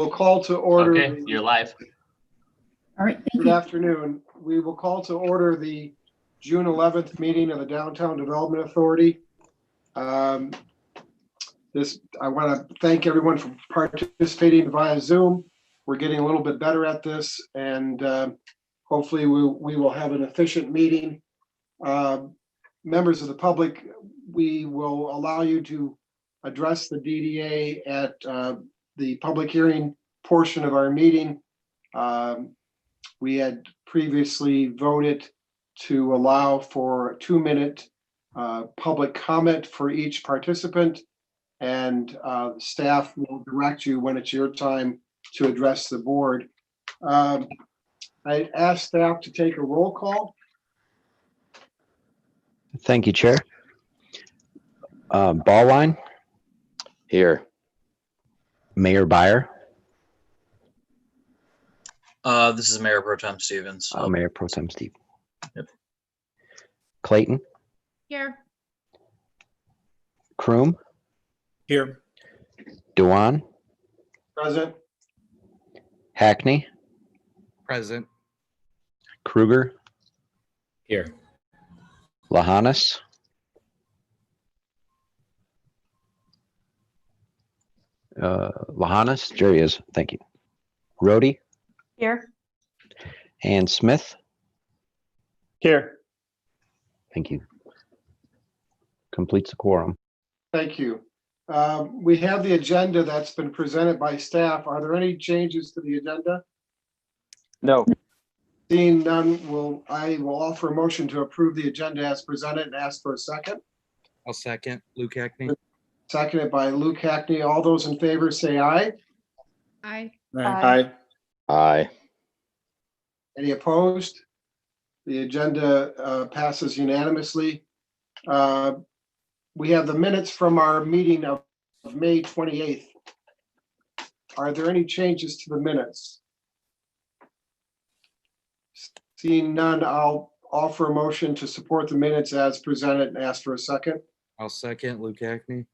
We'll call to order. Okay, you're live. All right, thank Good you. afternoon. We will call to order the June 11th meeting of the Downtown Development Authority. I want to thank everyone for participating via Zoom. We're getting a little bit better at this, and hopefully we will have an efficient meeting. Members of the public, we will allow you to address the DDA at the public hearing portion of our meeting. We had previously voted to allow for a 2-minute public comment for each participant, and staff will direct you when it's your time to address the board. I asked staff to take a roll call. Thank you, Chair. Ballwine. Here. Mayor Byer. This is Mayor Pro Tem Stevens. Mayor Pro Tem Steve. Yep. Clayton. Here. Kroom. Here. Dewan. Present. Hackney. Present. Kruger. Here. Lahanas. Lahanas, there he is. Thank you. Rhodey. Here. And Smith. Here. Thank you. Completes the quorum. Thank you. We have the agenda that's been presented by staff. Are there any changes to the agenda? No. Seeing none, I will offer a motion to approve the agenda as presented and ask for a second. I'll second. Luke Hackney. Seconded by Luke Hackney. All those in favor say aye. Aye. Aye. Aye. Any opposed? The agenda passes unanimously. We have the minutes from our meeting of May 28th. Are there any changes to the minutes? Seeing none, I'll offer a motion to support the minutes as presented and ask for a second. I'll second. Luke Hackney.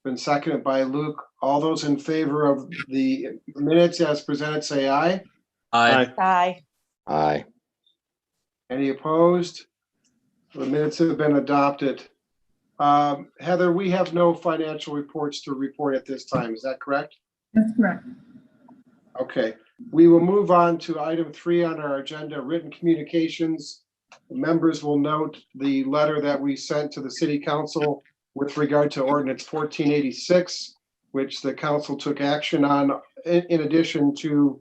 Been seconded by Luke. All those in favor of the minutes as presented say aye. Aye. Aye. Aye. Any opposed? The minutes have been adopted. Heather, we have no financial reports to report at this time. Is that correct? That's correct. Okay, we will move on to item 3 on our agenda, written communications. Members will note the letter that we sent to the City Council with regard to Ordinance 1486, which the council took action on, in addition to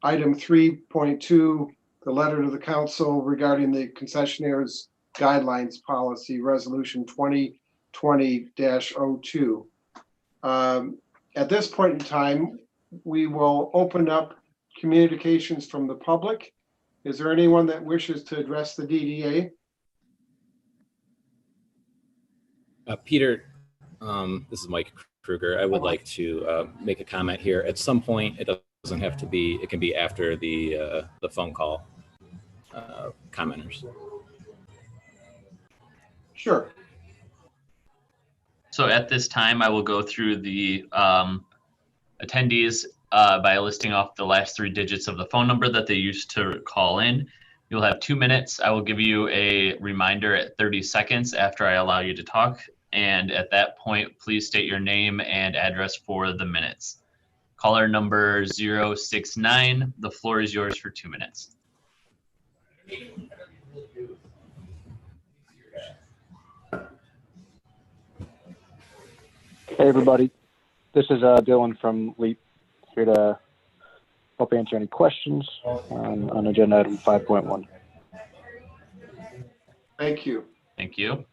item 3.2, the letter to the council regarding the concessionaires guidelines policy, resolution 2020-02. At this point in time, we will open up communications from the public. Is there anyone that wishes to address the DDA? Peter, this is Mike Kruger. I would like to make a comment here. At some point, it doesn't have to be, it can be after the phone call commenters. Sure. So at this time, I will go through the attendees by listing off the last 3 digits of the phone number that they used to call in. You'll have 2 minutes. I will give you a reminder at 30 seconds after I allow you to talk. And at that point, please state your name and address for the minutes. Caller number 069, the floor is yours for 2 minutes. Hey everybody, this is Dylan from LEAP, here to help answer any questions on agenda item 5.1. Thank you. Thank you.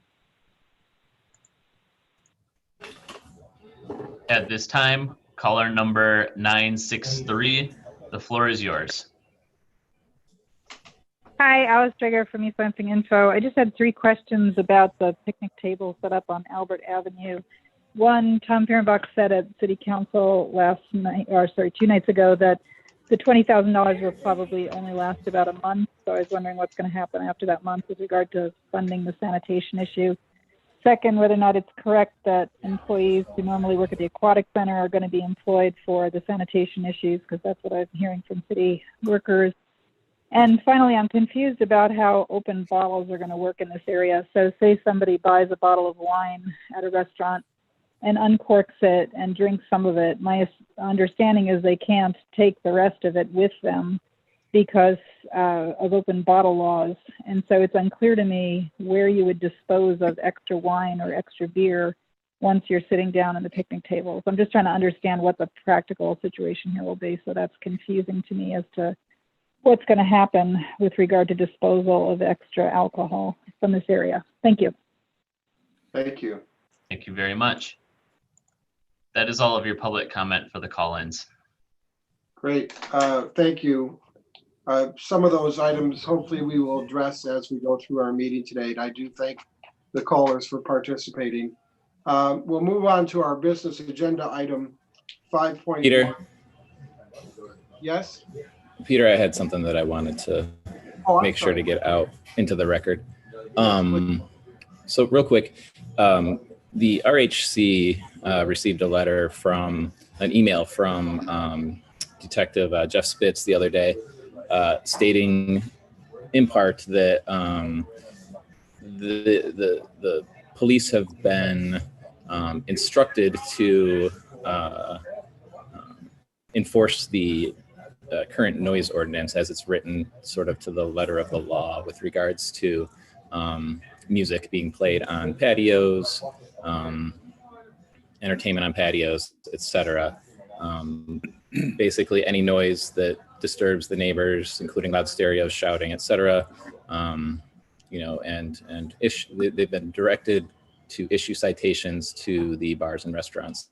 At this time, caller number 963, the floor is yours. Hi, Alice Drager from East Lansing Info. I just had 3 questions about the picnic table set up on Albert Avenue. One, Tom Fehrenbach said at City Council last night, or sorry, 2 nights ago, that the $20,000 will probably only last about a month. So I was wondering what's going to happen after that month with regard to funding the sanitation issue. Second, whether or not it's correct that employees who normally work at the aquatic center are going to be employed for the sanitation issues, because that's what I'm hearing from city workers. And finally, I'm confused about how open bottles are going to work in this area. So say somebody buys a bottle of wine at a restaurant and uncorks it and drinks some of it. My understanding is they can't take the rest of it with them because of open bottle laws. And so it's unclear to me where you would dispose of extra wine or extra beer once you're sitting down at the picnic table. So I'm just trying to understand what the practical situation here will be. So that's confusing to me as to what's going to happen with regard to disposal of extra alcohol from this area. Thank you. Thank you. Thank you very much. That is all of your public comment for the call-ins. Great. Thank you. Some of those items, hopefully we will address as we go through our meeting today. And I do thank the callers for participating. We'll move on to our business agenda item 5.1. Peter, Yes? Peter, I had something that I wanted to make sure to get out into the record. So real quick, the RHC received a letter from an email from Detective Jeff Spitz the other day, stating in part that the police have been instructed to enforce the current noise ordinance as it's written sort of to the letter of the law with regards to music being played on patios, entertainment on patios, etc. Basically any noise that disturbs the neighbors, including loud stereos, shouting, etc. You know, and they've been directed to issue citations to the bars and restaurants.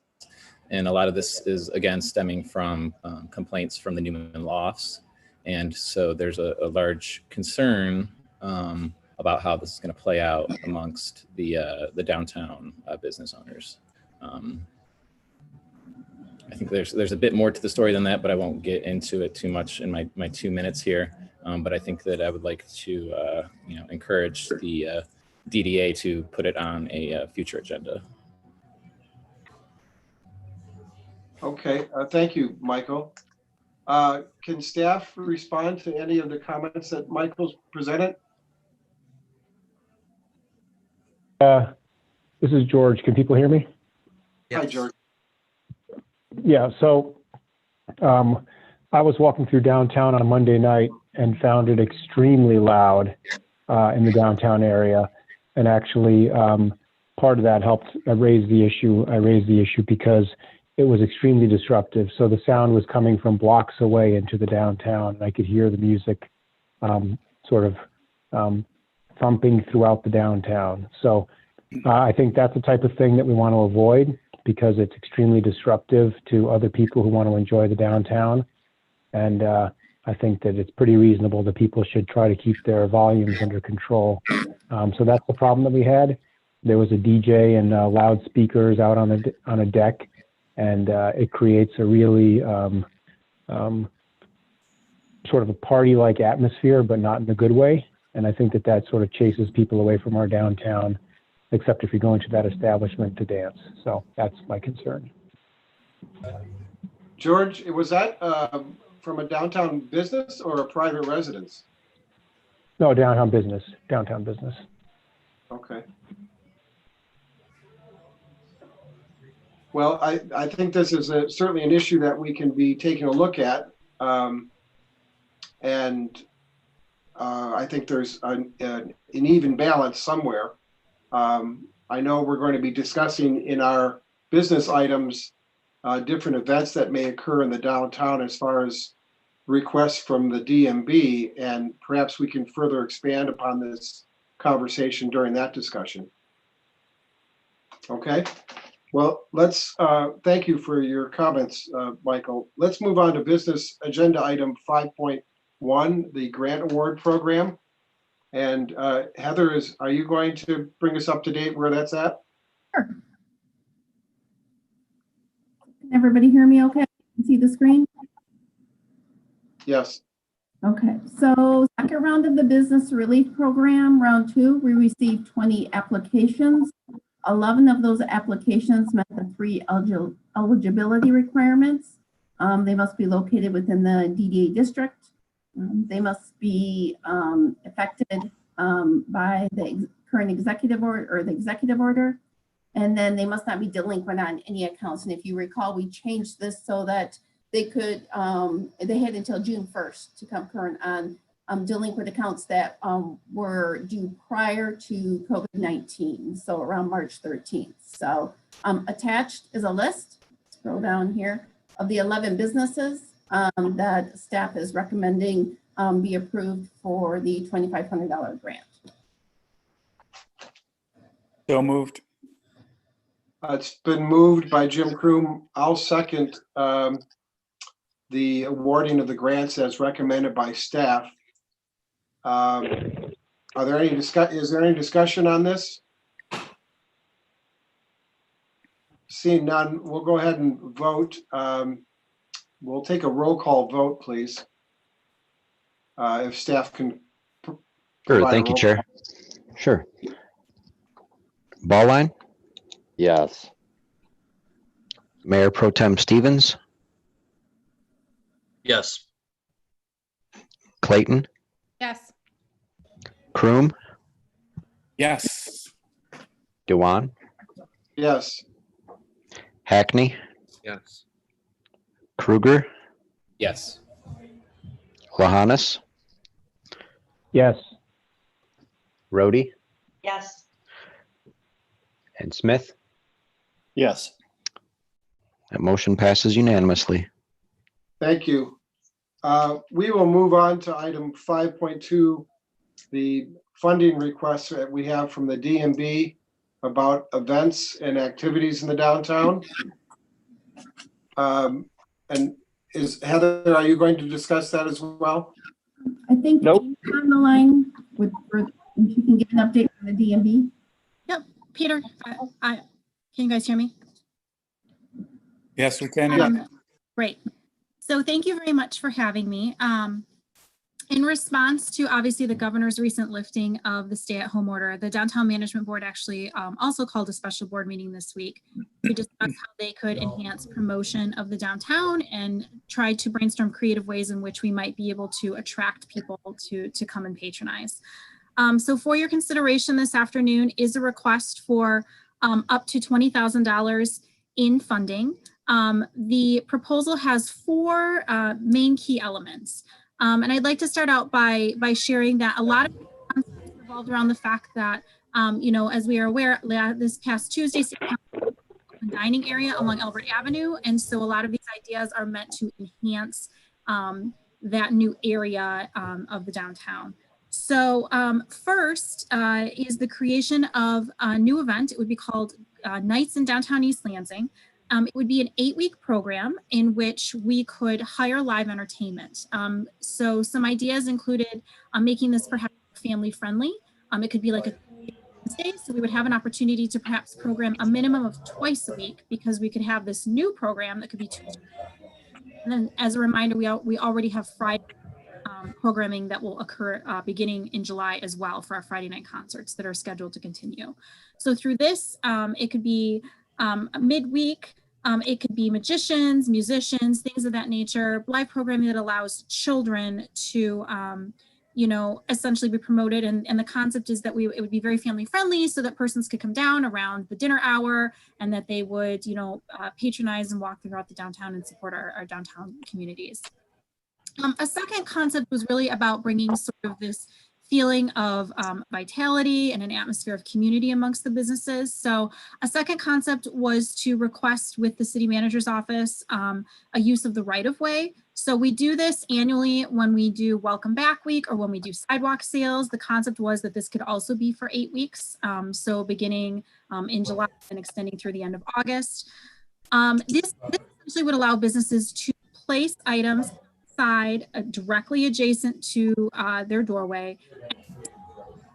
And a lot of this is, again, stemming from complaints from the Newman lofts. And so there's a large concern about how this is going to play out amongst the downtown business owners. I think there's a bit more to the story than that, but I won't get into it too much in my 2 minutes here. But I think that I would like to encourage the DDA to put it on a future agenda. Okay, thank you, Michael. Can staff respond to any of the comments that Michael's presented? This is George. Can people hear me? Yes. Hi, George. Yeah, so I was walking through downtown on a Monday night and found it extremely loud in the downtown area. And actually, part of that helped raise the issue. I raised the issue because it was extremely disruptive. So the sound was coming from blocks away into the downtown, and I could hear the music sort of thumping throughout the downtown. So I think that's the type of thing that we want to avoid because it's extremely disruptive to other people who want to enjoy the downtown. And I think that it's pretty reasonable that people should try to keep their volumes under control. So that's the problem that we had. There was a DJ and loudspeakers out on a deck, and it creates a really sort of a party-like atmosphere, but not in a good way. And I think that sort of chases people away from our downtown, except if you're going to that establishment to dance. So that's my concern. George, was that from a downtown business or a private residence? No, downtown business. Okay. Well, I think this is certainly an issue that we can be taking a look at. And I think there's an even balance somewhere. I know we're going to be discussing in our business items different events that may occur in the downtown as far as requests from the DMB, and perhaps we can further expand upon this conversation during that discussion. Okay. Well, let's thank you for your comments, Michael. Let's move on to business agenda item 5.1, the grant award program. And Heather, are you going to bring us up to date where that's at? Sure. Can everybody hear me okay? Can you see the screen? Yes. Okay, so second round of the business relief program, round 2, we received 20 applications. 11 of those applications met the 3 eligibility requirements. They must be located within the DDA district. They must be affected by the current executive order or the executive order. And then they must not be delinquent on any accounts. And if you recall, we changed this so that they could, they had until June 1st to come current on delinquent accounts that were due prior to COVID-19, so around March 13th. So attached is a list, scroll down here, of the 11 businesses that staff is recommending be approved for the $2,500 grant. So moved. It's been moved by Jim Kroom. I'll second the awarding of the grants as recommended by staff. Are there any is there any discussion on this? Seeing none, we'll go ahead and vote. We'll take a roll call vote, please. If staff can. Sure, thank you, Chair. Sure. Ballline, Yes. Mayor Pro Tem Stevens, Yes. Clayton, Yes. Kroom, Yes. Dewan, Yes. Hackney, Yes. Kruger, Yes. Lahanas, Yes. Rhodey, Yes. and Smith. Yes. That motion passes unanimously. Thank you. We will move on to item 5.2, the funding requests that we have from the DMB about events and activities in the downtown. And is Heather, are you going to discuss that as well? I think Nope. Jane's on the line with, if you can get an update from the DMV. Peter, can you guys hear me? Yes, we can. Yeah. Great. So thank you very much for having me. In response to obviously the governor's recent lifting of the stay-at-home order, the Downtown Management Board actually also called a special board meeting this week to discuss how they could enhance promotion of the downtown and try to brainstorm creative ways in which we might be able to attract people to come and patronize. So for your consideration this afternoon is a request for up to $20,000 in funding. The proposal has 4 main key elements. And I'd like to start out by sharing that a lot of concepts revolved around the fact that, you know, as we are aware, this past Tuesday, the dining area along Albert Avenue. And so a lot of these ideas are meant to enhance that new area of the downtown. So first is the creation of a new event. It would be called Nights in Downtown East Lansing. It would be an 8-week program in which we could hire live entertainment. So some ideas included making this perhaps family friendly. It could be like a Wednesday, so we would have an opportunity to perhaps program a minimum of twice a week because we could have this new program that could be Tuesday. And then as a reminder, we already have Friday programming that will occur beginning in July as well for our Friday night concerts that are scheduled to continue. So through this, it could be midweek, it could be magicians, musicians, things of that nature, live programming that allows children to, you know, essentially be promoted. And the concept is that it would be very family friendly so that persons could come down around the dinner hour and that they would, you know, patronize and walk throughout the downtown and support our downtown communities. A second concept was really about bringing sort of this feeling of vitality and an atmosphere of community amongst the businesses. So a second concept was to request with the city manager's office a use of the right-of-way. So we do this annually when we do Welcome Back Week or when we do sidewalk sales. The concept was that this could also be for 8 weeks. So beginning in July and extending through the end of August. This essentially would allow businesses to place items directly adjacent to their doorway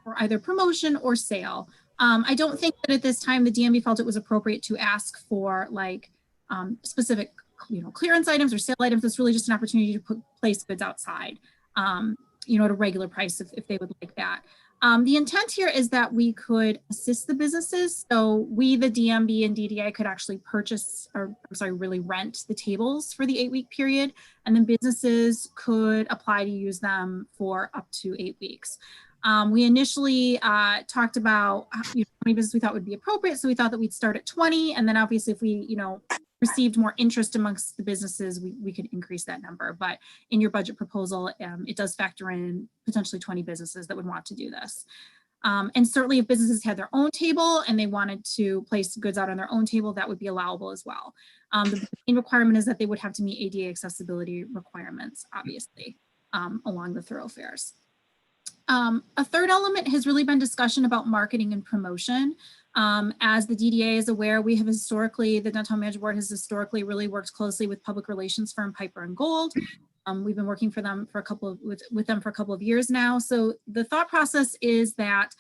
for either promotion or sale. I don't think that at this time the DMV felt it was appropriate to ask for like specific, you know, clearance items or sale items. It's really just an opportunity to place goods outside, you know, at a regular price if they would like that. The intent here is that we could assist the businesses. So we, the DMB and DDA, could actually purchase, or I'm sorry, really rent the tables for the 8-week period. And then businesses could apply to use them for up to 8 weeks. We initially talked about how many businesses we thought would be appropriate. So we thought that we'd start at 20. And then obviously if we, received more interest amongst the businesses, we could increase that number. But in your budget proposal, it does factor in potentially 20 businesses that would want to do this. And certainly if businesses had their own table and they wanted to place goods out on their own table, that would be allowable as well. The main requirement is that they would have to meet ADA accessibility requirements, obviously, along the thoroughfares. A third element has really been discussion about marketing and promotion. As the DDA is aware, we have historically, the Downtown Management Board has historically really worked closely with public relations firm Piper and Gold. We've been working for them for with them for a couple of years now. So the thought process is that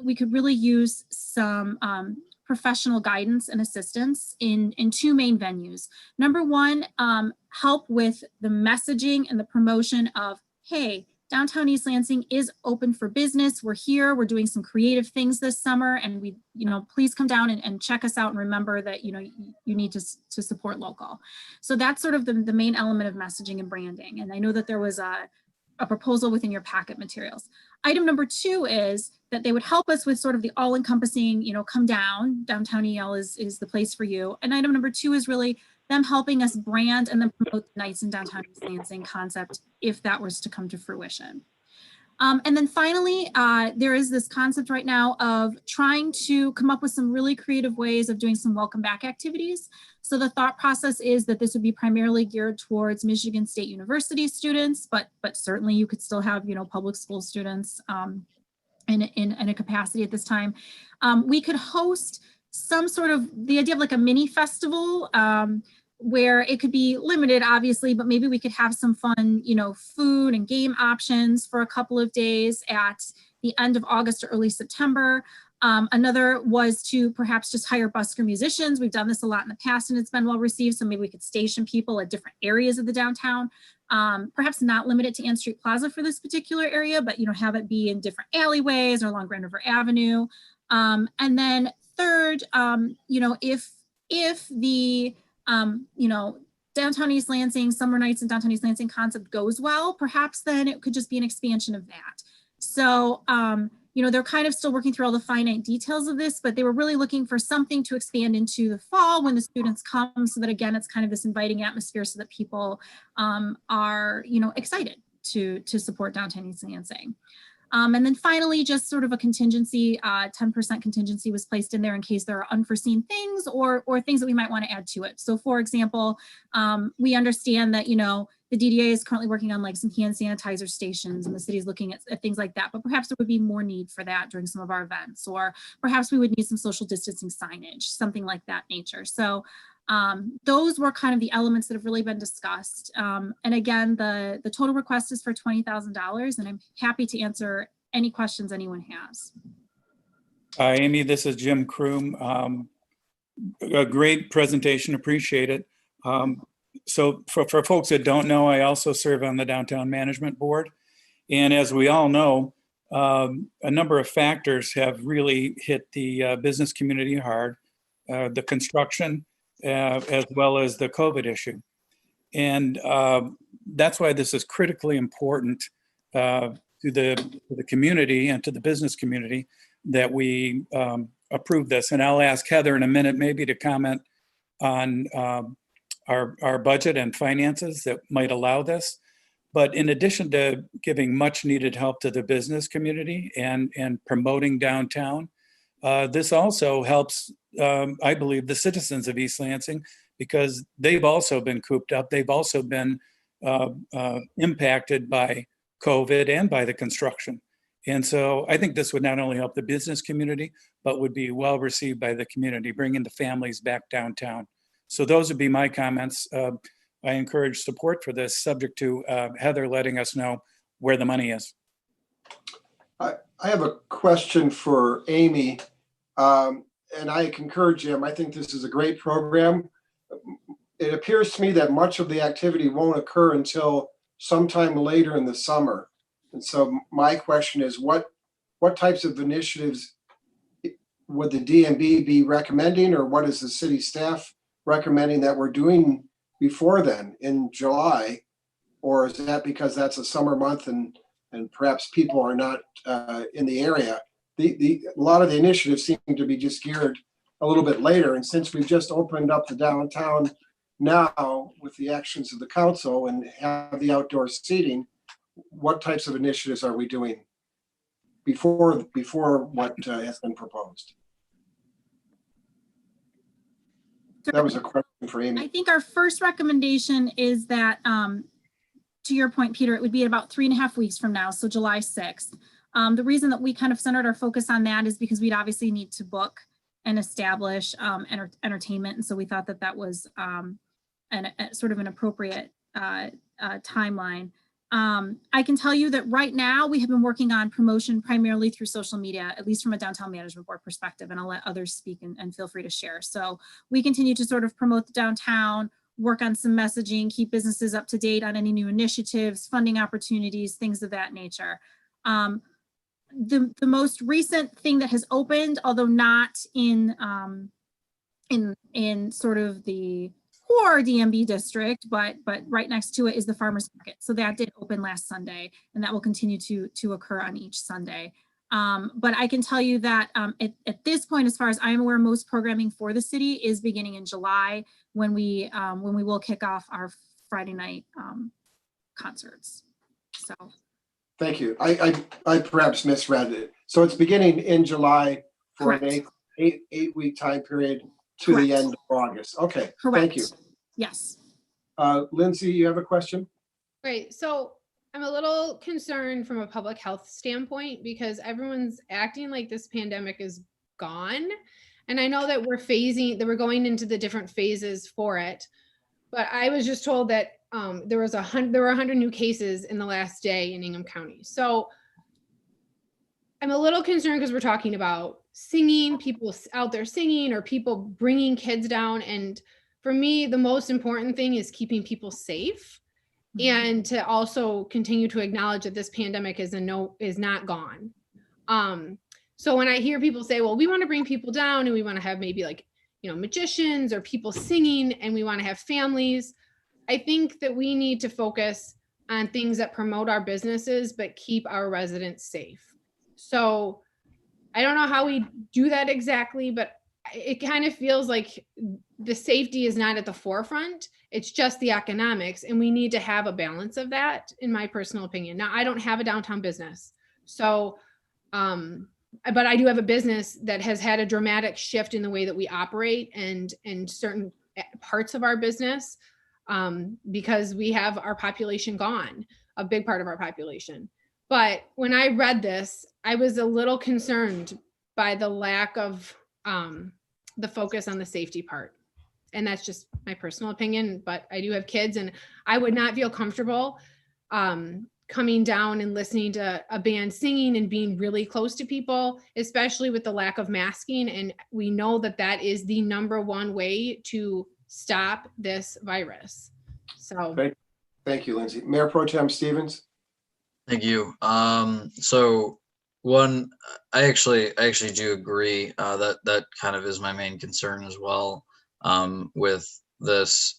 we could really use some professional guidance and assistance in two main venues. Number one, help with the messaging and the promotion of, hey, Downtown East Lansing is open for business. We're here. We're doing some creative things this summer, and we, please come down and check us out and remember that, you need to support local. So that's sort of the main element of messaging and branding. And I know that there was a proposal within your packet materials. Item number 2 is that they would help us with sort of the all-encompassing, come down. Downtown EL is the place for you. And item number 2 is really them helping us brand and then promote the Nights in Downtown East Lansing concept if that was to come to fruition. And then finally, there is this concept right now of trying to come up with some really creative ways of doing some welcome back activities. So the thought process is that this would be primarily geared towards Michigan State University students, but certainly you could still have, public school students in a capacity at this time. We could host some sort of, the idea of like a mini festival, where it could be limited, obviously, but maybe we could have some fun, food and game options for a couple of days at the end of August or early September. Another was to perhaps just hire busker musicians. We've done this a lot in the past and it's been well received. So maybe we could station people at different areas of the downtown, perhaps not limit it to Ann Street Plaza for this particular area, but, have it be in different alleyways or along Grand River Avenue. And then third, if the, Downtown East Lansing, Summer Nights in Downtown East Lansing concept goes well, perhaps then it could just be an expansion of that. So, they're kind of still working through all the finite details of this, but they were really looking for something to expand into the fall when the students come, so that again, it's kind of this inviting atmosphere so that people are, excited to support Downtown East Lansing. And then finally, just sort of a contingency, 10% contingency was placed in there in case there are unforeseen things or things that we might want to add to it. So for example, we understand that, the DDA is currently working on like some hand sanitizer stations and the city is looking at things like that, but perhaps there would be more need for that during some of our events, or perhaps we would need some social distancing signage, something like that nature. So those were kind of the elements that have really been discussed. And again, the total request is for $20,000, and I'm happy to answer any questions anyone has. Amy, this is Jim Kroom. A great presentation, appreciate it. So for folks that don't know, I also serve on the Downtown Management Board. And as we all know, a number of factors have really hit the business community hard, the construction, as well as the COVID issue. And that's why this is critically important to the community and to the business community that we approve this. And I'll ask Heather in a minute maybe to comment on our budget and finances that might allow this. But in addition to giving much needed help to the business community and promoting downtown, this also helps, I believe, the citizens of East Lansing, because they've also been cooped up. They've also been impacted by COVID and by the construction. And so I think this would not only help the business community, but would be well received by the community, bringing the families back downtown. So those would be my comments. I encourage support for this, subject to Heather letting us know where the money is. I have a question for Amy, and I concur, Jim. I think this is a great program. It appears to me that much of the activity won't occur until sometime later in the summer. And so my question is, what what types of initiatives would the DMB be recommending, or what is the city staff recommending that we're doing before then in July? Or is that because that's a summer month and perhaps people are not in the area? A lot of the initiatives seem to be just geared a little bit later. And since we've just opened up the downtown now with the actions of the council and have the outdoor seating, what types of initiatives are we doing before what has been proposed? That was a question for Amy. I think our first recommendation is that, to your point, Peter, it would be about 3.5 weeks from now, so July 6th. The reason that we kind of centered our focus on that is because we'd obviously need to book and establish entertainment. And so we thought that that was sort of an appropriate timeline. I can tell you that right now we have been working on promotion primarily through social media, at least from a downtown management board perspective, and I'll let others speak and feel free to share. So we continue to sort of promote the downtown, work on some messaging, keep businesses up to date on any new initiatives, funding opportunities, things of that nature. The most recent thing that has opened, although not in sort of the core DMB district, but right next to it is the farmers market. So that did open last Sunday, and that will continue to occur on each Sunday. But I can tell you that at this point, as far as I'm aware, most programming for the city is beginning in July when we will kick off our Friday night concerts. So. Thank you. I perhaps misread it. So it's beginning in July for Correct. an eight-week time period to Correct. the end of August. Okay, Correct. thank you. Yes. Lindsay, you have a question? Right. So I'm a little concerned from a public health standpoint because everyone's acting like this pandemic is gone. And I know that we're going into the different phases for it. But I was just told that there were 100 new cases in the last day in Ingham County. So I'm a little concerned because we're talking about singing, people out there singing, or people bringing kids down. And for me, the most important thing is keeping people safe, and to also continue to acknowledge that this pandemic is not gone. So when I hear people say, well, we want to bring people down and we want to have maybe like, magicians or people singing, and we want to have families, I think that we need to focus on things that promote our businesses, but keep our residents safe. So I don't know how we do that exactly, but it kind of feels like the safety is not at the forefront. It's just the economics, and we need to have a balance of that, in my personal opinion. Now, I don't have a downtown business, so, but I do have a business that has had a dramatic shift in the way that we operate and certain parts of our business, because we have our population gone, a big part of our population. But when I read this, I was a little concerned by the lack of the focus on the safety part. And that's just my personal opinion, but I do have kids, and I would not feel comfortable coming down and listening to a band singing and being really close to people, especially with the lack of masking. And we know that that is the #1 way to stop this virus. So Thank you, Lindsay. Mayor Pro Tem Stevens. Thank you. So one, I actually do agree that kind of is my main concern as well with this.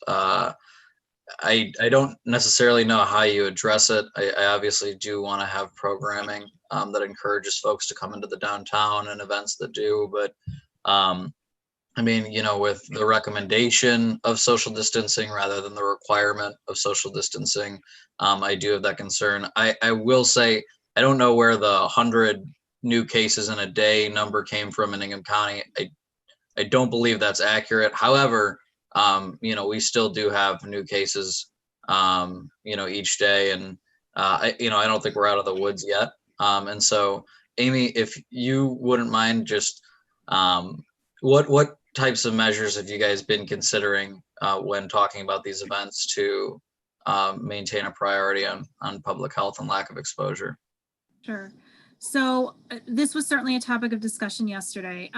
I don't necessarily know how you address it. I obviously do want to have programming that encourages folks to come into the downtown and events that do, but I mean, with the recommendation of social distancing rather than the requirement of social distancing, I do have that concern. I will say, I don't know where the 100 new cases in a day number came from in Ingham County. I don't believe that's accurate. However, we still do have new cases, each day. And, I don't think we're out of the woods yet. And so, Amy, if you wouldn't mind just, what types of measures have you guys been considering when talking about these events to maintain a priority on public health and lack of exposure? Sure. So this was certainly a topic of discussion yesterday.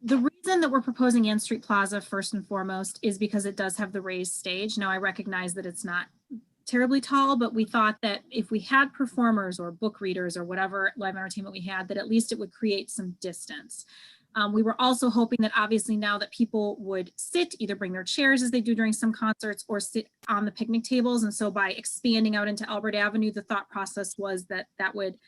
The reason that we're proposing Ann Street Plaza first and foremost is because it does have the raised stage. Now, I recognize that it's not terribly tall, but we thought that if we had performers or book readers or whatever live entertainment we had, that at least it would create some distance. We were also hoping that obviously now that people would sit, either bring their chairs as they do during some concerts or sit on the picnic tables. And so by expanding out into Albert Avenue, the thought process was that that would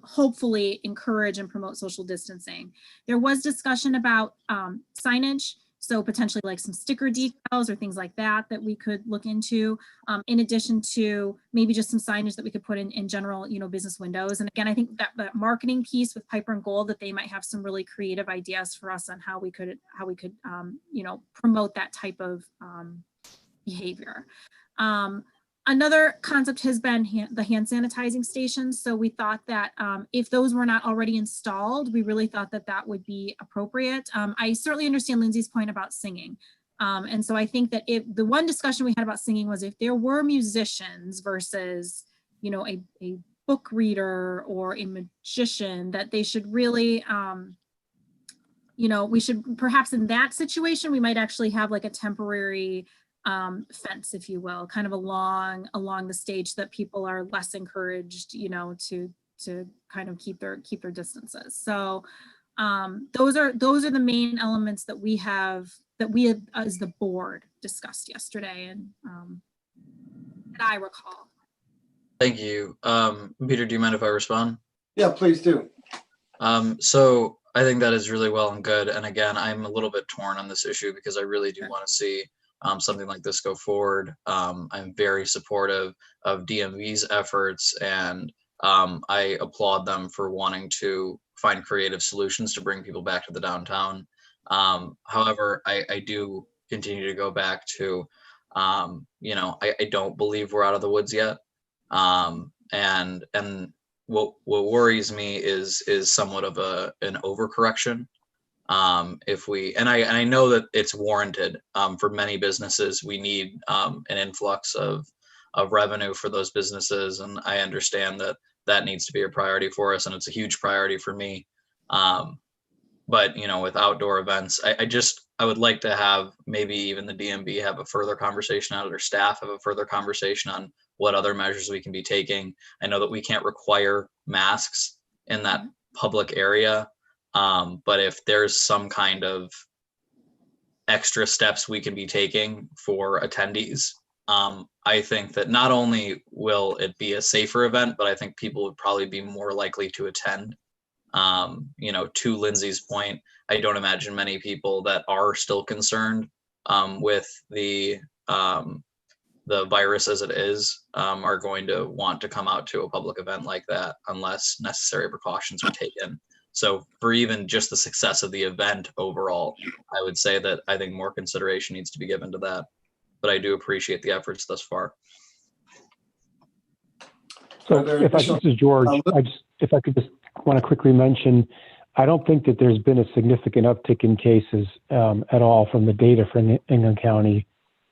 hopefully encourage and promote social distancing. There was discussion about signage. So potentially like some sticker decals or things like that we could look into, in addition to maybe just some signage that we could put in general, business windows. And again, I think that marketing piece with Piper and Gold, that they might have some really creative ideas for us on how we could promote that type of behavior. Another concept has been the hand sanitizing stations. So we thought that if those were not already installed, we really thought that that would be appropriate. I certainly understand Lindsay's point about singing. And so I think that if the one discussion we had about singing was if there were musicians versus, a book reader or a magician, that they should really, we should perhaps in that situation, we might actually have like a temporary fence, if you will, kind of along the stage, that people are less encouraged, to kind of keep their distances. So those are the main elements that we had as the board discussed yesterday, and that I recall. Thank you. Peter, do you mind if I respond? Yeah, please do. So I think that is really well and good. And again, I'm a little bit torn on this issue because I really do want to see something like this go forward. I'm very supportive of DMV's efforts, and I applaud them for wanting to find creative solutions to bring people back to the downtown. However, I do continue to go back to, I don't believe we're out of the woods yet. And what worries me is somewhat of an overcorrection. I know that it's warranted for many businesses. We need an influx of revenue for those businesses, and I understand that needs to be a priority for us, and it's a huge priority for me. But with outdoor events, I would like to have maybe even the DMV have a further conversation on it, or staff have a further conversation on what other measures we can be taking. I know that we can't require masks in that public area. But if there's some kind of extra steps we can be taking for attendees, I think that not only will it be a safer event, but I think people would probably be more likely to attend. To Lindsay's point, I don't imagine many people that are still concerned with the virus as it is are going to want to come out to a public event like that unless necessary precautions are taken. So for even just the success of the event overall, I would say that I think more consideration needs to be given to that. But I do appreciate the efforts thus far. So this is George. If I could just want to quickly mention, I don't think that there's been a significant uptick in cases at all from the data from Ingham County.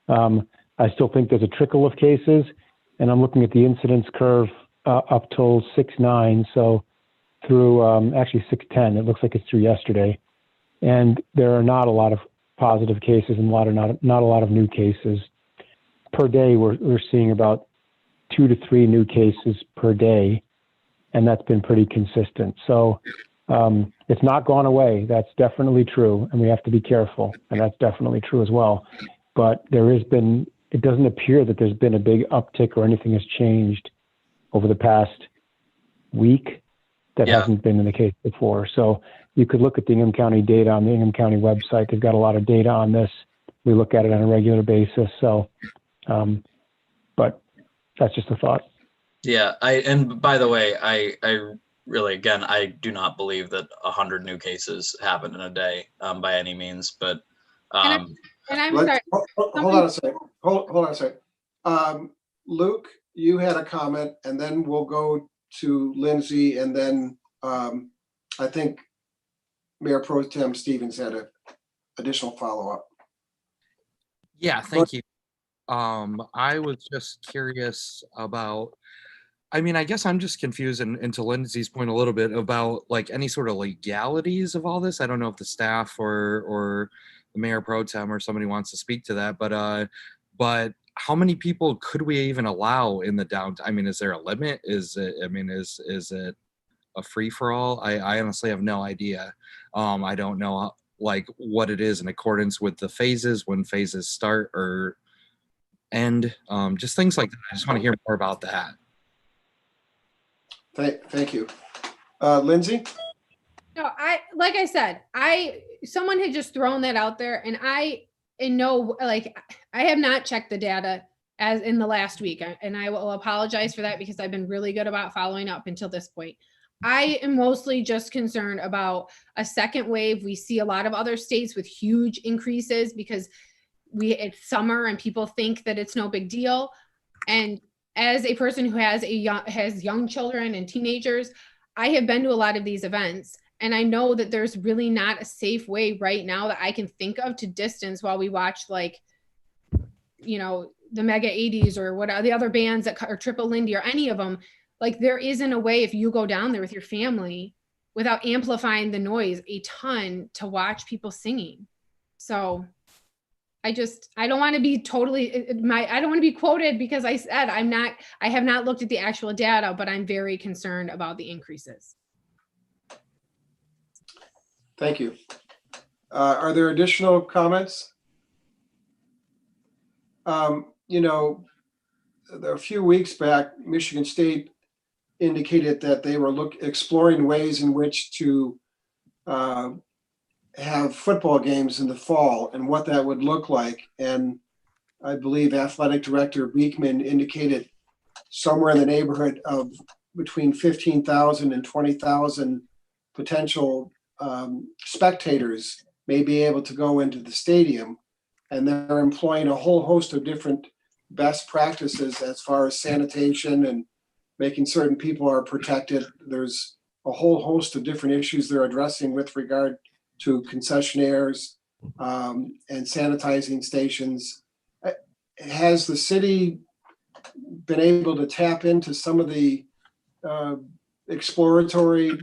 I still think there's a trickle of cases, and I'm looking at the incidence curve up till 6/9. So through actually 6/10, it looks like it's through yesterday, and there are not a lot of positive cases and not a lot of new cases per day. We're seeing about 2 to 3 new cases per day, and that's been pretty consistent. So it's not gone away. That's definitely true, and we have to be careful, and that's definitely true as well. But it doesn't appear that there's been a big uptick or anything has changed over the past week. That hasn't been the case before. So you could look at the Ingham County data on the Ingham County website. They've got a lot of data on this. We look at it on a regular basis. So, but that's just a thought. Yeah. And by the way, I really, again, I do not believe that 100 new cases happen in a day by any means, but. I'm sorry. Hold on a second. Hold on a second. Luke, you had a comment, and then we'll go to Lindsay, and then I think Mayor Pro Tem Stevens had an additional follow-up. Yeah, thank you. I was just curious about, I guess I'm just confused, and to Lindsay's point a little bit about like any sort of legalities of all this. I don't know if the staff or the Mayor Pro Tem or somebody wants to speak to that, but how many people could we even allow in the downtown? I mean, is there a limit? Is it, I mean, is it a free for all? I honestly have no idea. I don't know like what it is in accordance with the phases, when phases start or end, just things like that. I just want to hear more about that. Thank you. Lindsay? No, like I said, someone had just thrown that out there, and I have not checked the data as in the last week, and I will apologize for that because I've been really good about following up until this point. I am mostly just concerned about a second wave. We see a lot of other states with huge increases because it's summer and people think that it's no big deal. And as a person who has young children and teenagers, I have been to a lot of these events, and I know that there's really not a safe way right now that I can think of to distance while we watch, like, you know, the Mega 80s or what are the other bands that or Triple Lindy or any of them. Like, there isn't a way if you go down there with your family without amplifying the noise a ton to watch people singing. So I don't want to be totally I don't want to be quoted because I said I have not looked at the actual data, but I'm very concerned about the increases. Thank you. Are there additional comments? You know, a few weeks back, Michigan State indicated that they were exploring ways in which to have football games in the fall and what that would look like. And I believe Athletic Director Beekman indicated somewhere in the neighborhood of between 15,000 and 20,000 potential spectators may be able to go into the stadium. And they're employing a whole host of different best practices as far as sanitation and making certain people are protected. There's a whole host of different issues they're addressing with regard to concessionaires and sanitizing stations. Has the city been able to tap into some of the exploratory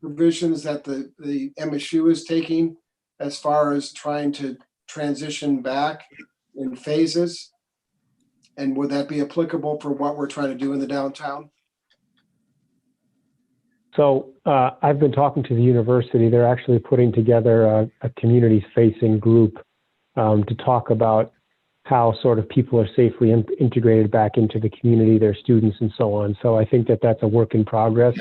provisions that the MSU is taking as far as trying to transition back in phases? And would that be applicable for what we're trying to do in the downtown? So I've been talking to the university. They're actually putting together a community-facing group to talk about how sort of people are safely integrated back into the community, their students and so on. So I think that that's a work in progress.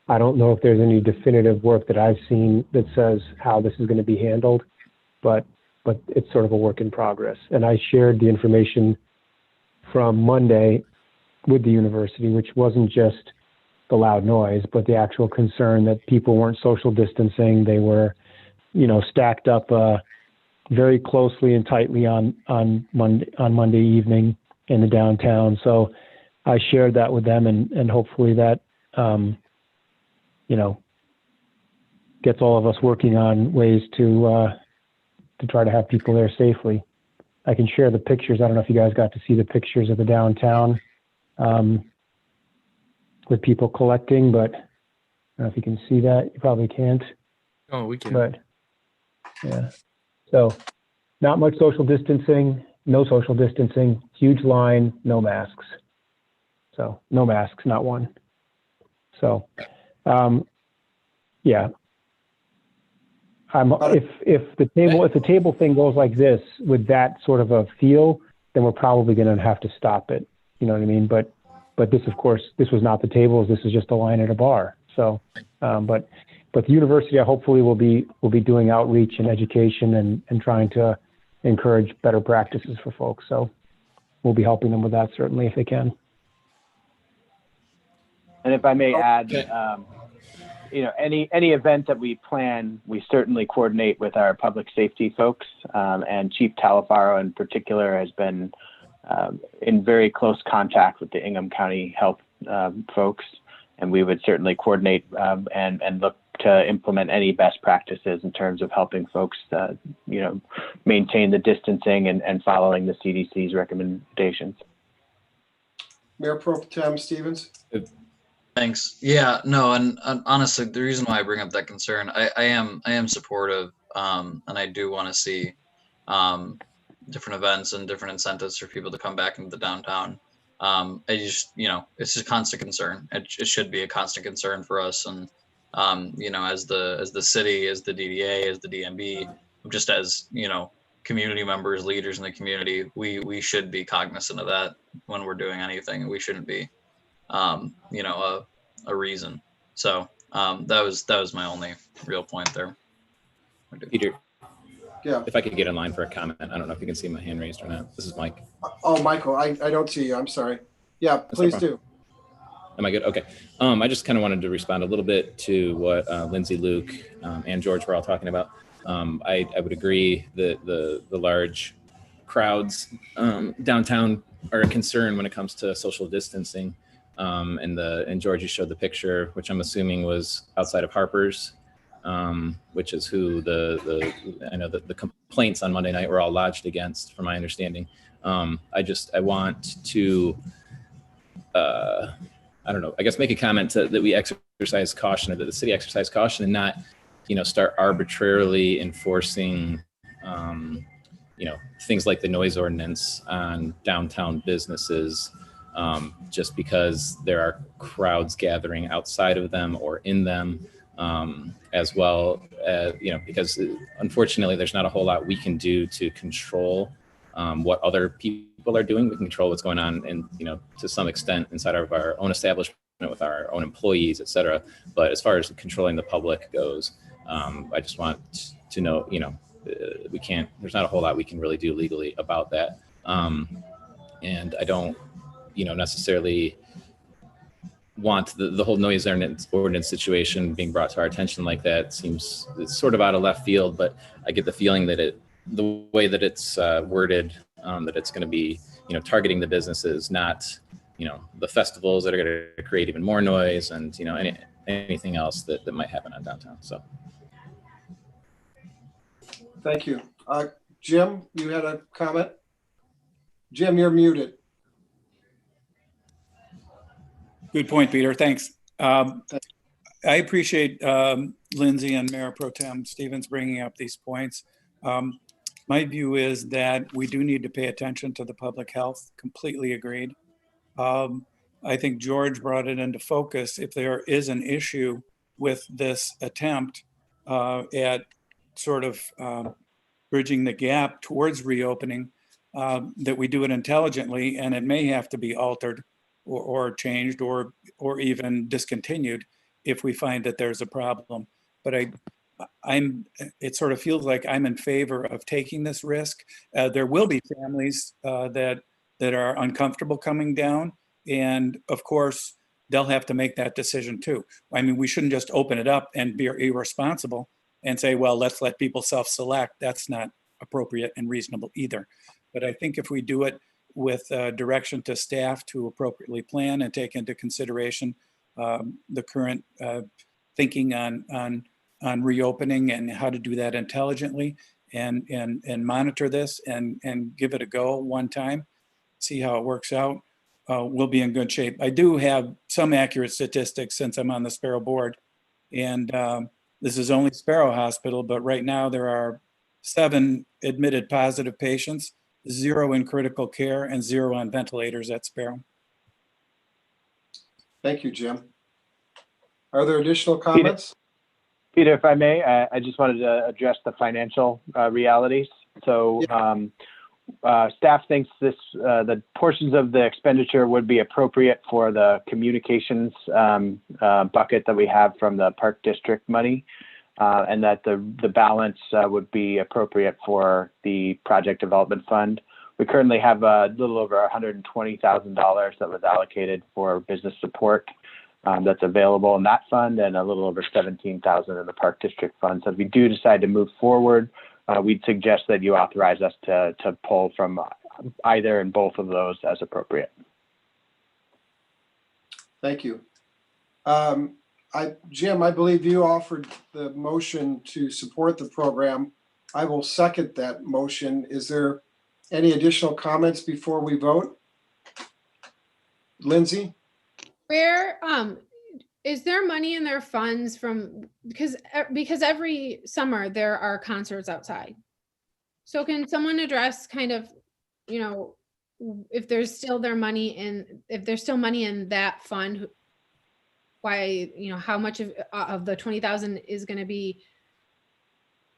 I don't know if there's any definitive work that I've seen that says how this is going to be handled, but it's sort of a work in progress. And I shared the information from Monday with the university, which wasn't just the loud noise, but the actual concern that people weren't social distancing. They were, you know, stacked up very closely and tightly on Monday evening in the downtown. So I shared that with them, and hopefully that, you know, gets all of us working on ways to try to have people there safely. I can share the pictures. I don't know if you guys got to see the pictures of the downtown with people collecting, but I don't know if you can see that. You probably can't. Oh, we can. But yeah, so not much social distancing, no social distancing, huge line, no masks. So no masks, not one. So yeah. If the table thing goes like this with that sort of a feel, then we're probably going to have to stop it. You know what I mean? But this, of course, this was not the tables. This is just a line at a bar. So, but the university hopefully will be doing outreach and education and trying to encourage better practices for folks. So we'll be helping them with that certainly if they can. And if I may add, you know, any event that we plan, we certainly coordinate with our public safety folks, and Chief Talafaro in particular has been in very close contact with the Ingham County Health folks, and we would certainly coordinate and look to implement any best practices in terms of helping folks, you know, maintain the distancing and following the CDC's recommendations. Mayor Pro Tem Stevens. Thanks. Yeah, no, and honestly, the reason why I bring up that concern, I am supportive, and I do want to see different events and different incentives for people to come back into the downtown. I just, it's a constant concern. It should be a constant concern for us. And, as the city, as the DDA, as the DMB, just as, community members, leaders in the community, we should be cognizant of that when we're doing anything. We shouldn't be, a reason. So that was my only real point there. Peter, Yeah. if I could get in line for a comment, I don't know if you can see my hand raised or not. This is Mike. Oh, Michael, I don't see you. I'm sorry. Yeah, please do. Am I good? Okay. I just kind of wanted to respond a little bit to what Lindsay, Luke, and George were all talking about. I would agree that the large crowds downtown are a concern when it comes to social distancing. And George, you showed the picture, which I'm assuming was outside of Harper's, which is who I know that the complaints on Monday night were all lodged against, from my understanding. I want to, I don't know, I guess make a comment that we exercise caution, or that the city exercise caution, and not, start arbitrarily enforcing, things like the noise ordinance on downtown businesses, just because there are crowds gathering outside of them or in them, as well as, because unfortunately there's not a whole lot we can do to control what other people are doing. We can control what's going on, and to some extent inside of our own establishment with our own employees, et cetera. But as far as controlling the public goes, I just want to know, there's not a whole lot we can really do legally about that. And I don't, necessarily want the whole noise ordinance situation being brought to our attention like that. It's sort of out of left field, but I get the feeling that the way that it's worded, that it's going to be, targeting the businesses, not, the festivals that are going to create even more noise, and, anything else that might happen on downtown. So. Thank you. Jim, you had a comment? Jim, you're muted. Good point, Peter. Thanks. I appreciate Lindsay and Mayor Pro Tem Stevens bringing up these points. My view is that we do need to pay attention to the public health. Completely agreed. I think George brought it into focus. If there is an issue with this attempt at sort of bridging the gap towards reopening, that we do it intelligently, and it may have to be altered or changed or even discontinued if we find that there's a problem. But it sort of feels like I'm in favor of taking this risk. There will be families that are uncomfortable coming down, and of course they'll have to make that decision too. I mean, we shouldn't just open it up and be irresponsible and say, well, let's let people self-select. That's not appropriate and reasonable either. But I think if we do it with direction to staff to appropriately plan and take into consideration the current thinking on reopening and how to do that intelligently, and monitor this and give it a go one time, see how it works out, we'll be in good shape. I do have some accurate statistics since I'm on the Sparrow board, and this is only Sparrow Hospital, but right now there are 7 admitted positive patients, 0 in critical care, and 0 on ventilators at Sparrow. Thank you, Jim. Are there additional comments? Peter, if I may, I just wanted to address the financial realities. So staff thinks the portions of the expenditure would be appropriate for the communications bucket that we have from the Park District money, and that the balance would be appropriate for the Project Development Fund. We currently have a little over $120,000 that was allocated for business support that's available in that fund, and a little over $17,000 in the Park District Fund. So if we do decide to move forward, we'd suggest that you authorize us to pull from either and both of those as appropriate. Thank you. Jim, I believe you offered the motion to support the program. I will second that motion. Is there any additional comments before we vote? Lindsay? Where is there money in their funds from, because every summer there are concerts outside. So can someone address kind of, you know, if there's still if there's still money in that fund, why, you know, how much of the 20,000 is going to be,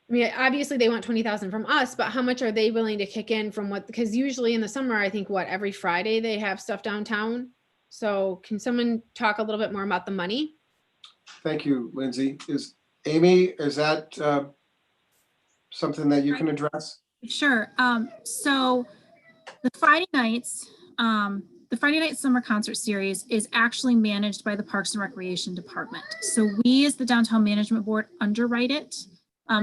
I mean, obviously they want 20,000 from us, but how much are they willing to kick in from what, because usually in the summer, I think every Friday they have stuff downtown. So can someone talk a little bit more about the money? Thank you, Lindsay. Amy, is that something that you can address? Sure. So the Friday night summer concert series is actually managed by the Parks and Recreation Department. So we, as the Downtown Management Board, underwrite it.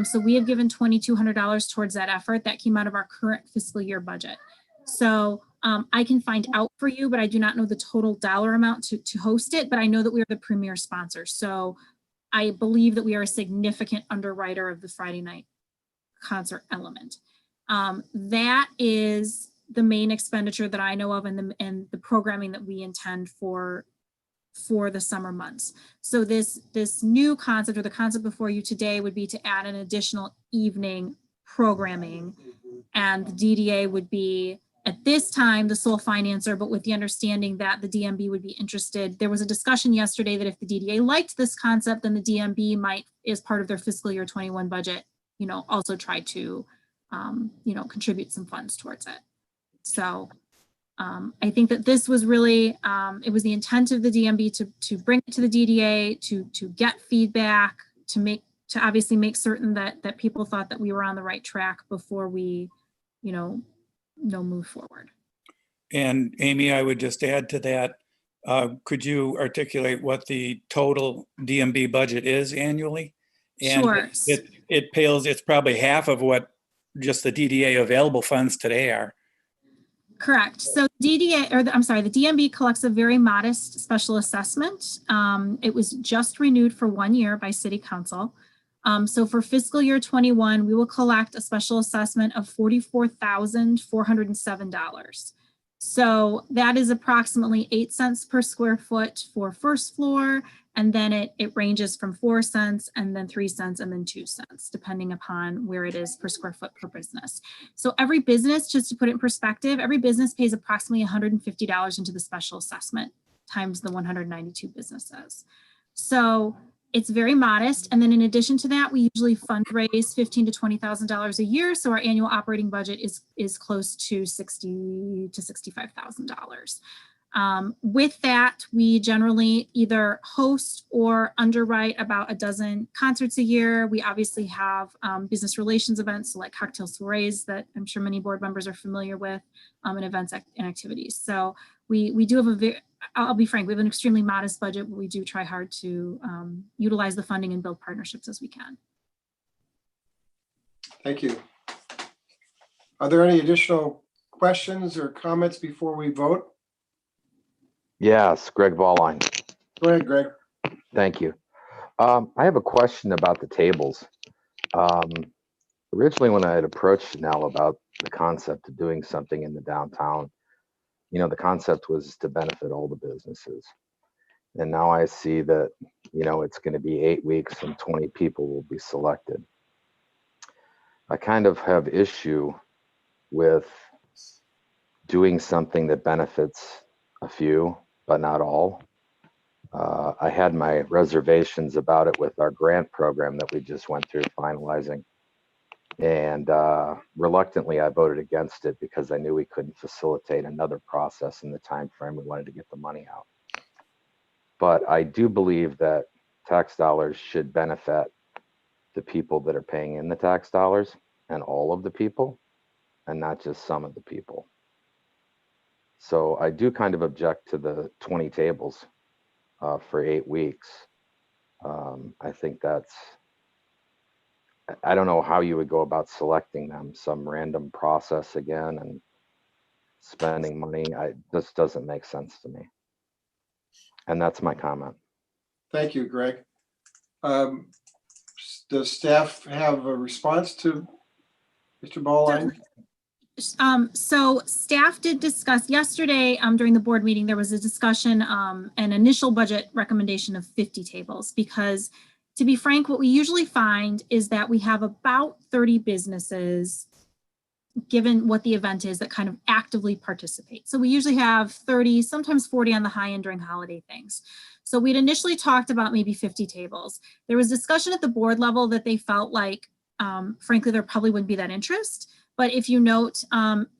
So we have given $2,200 towards that effort. That came out of our current fiscal year budget. So I can find out for you, but I do not know the total dollar amount to host it, but I know that we are the premier sponsor. So I believe that we are a significant underwriter of the Friday night concert element. That is the main expenditure that I know of, and the programming that we intend for the summer months. So this new concept, or the concept before you today, would be to add an additional evening programming, and the DDA would be at this time the sole financer, but with the understanding that the DMB would be interested. There was a discussion yesterday that if the DDA liked this concept, then the DMB might, as part of their fiscal year 21 budget, you know, also try to you know, contribute some funds towards it. So I think that this was really, it was the intent of the DMB to bring it to the DDA, to get feedback, to obviously make certain that people thought that we were on the right track before we, you know, move forward. And Amy, I would just add to that, could you articulate what the total DMB budget is annually? And Sure. It pales, it's probably half of what just the DDA available funds today are. Correct. So the DMB collects a very modest special assessment. It was just renewed for 1 year by City Council. So for fiscal year 21, we will collect a special assessment of $44,407. So that is approximately 8 cents per square foot for first floor. And then it ranges from 4 cents, and then 3 cents, and then 2 cents, depending upon where it is per square foot per business. So every business, just to put it in perspective, every business pays approximately $150 into the special assessment times the 192 businesses. So it's very modest. And then in addition to that, we usually fundraise $15,000 to $20,000 a year. So our annual operating budget is close to $60,000 to $65,000. With that, we generally either host or underwrite about a dozen concerts a year. We obviously have business relations events, so like cocktail soirees that I'm sure many board members are familiar with, and events and activities. So we do have I'll be frank, we have an extremely modest budget, but we do try hard to utilize the funding and build partnerships as we can. Thank you. Are there any additional questions or comments before we vote? Yes, Greg Valline. Go ahead, Greg. Thank you. I have a question about the tables. Originally, when I had approached Nell about the concept of doing something in the downtown, you know, the concept was to benefit all the businesses. And now I see that, you know, it's going to be 8 weeks and 20 people will be selected. I kind of have issue with doing something that benefits a few, but not all. I had my reservations about it with our grant program that we just went through finalizing. And reluctantly, I voted against it because I knew we couldn't facilitate another process in the time frame we wanted to get the money out. But I do believe that tax dollars should benefit the people that are paying in the tax dollars, and all of the people, and not just some of the people. So I do kind of object to the 20 tables for 8 weeks. I think that's, I don't know how you would go about selecting them, some random process again and spending money. This doesn't make sense to me. And that's my comment. Thank you, Greg. Does staff have a response to Mr. Ballline? So staff did discuss yesterday during the board meeting, there was a discussion, an initial budget recommendation of 50 tables, because to be frank, what we usually find is that we have about 30 businesses given what the event is, that kind of actively participate. So we usually have 30, sometimes 40 on the high end during holiday things. So we'd initially talked about maybe 50 tables. There was discussion at the board level that they felt like, frankly, there probably wouldn't be that interest. But if you note,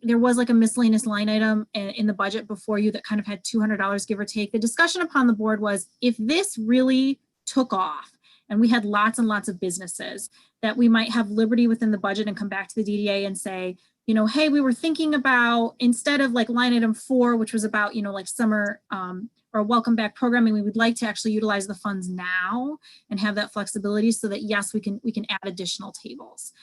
there was like a miscellaneous line item in the budget before you that kind of had $200 give or take. The discussion upon the board was, if this really took off and we had lots and lots of businesses, that we might have liberty within the budget and come back to the DDA and say, you know, hey, we were thinking about, instead of like line item 4, which was about, you know, like summer or welcome back programming, we would like to actually utilize the funds now and have that flexibility so that, yes, we can add additional tables.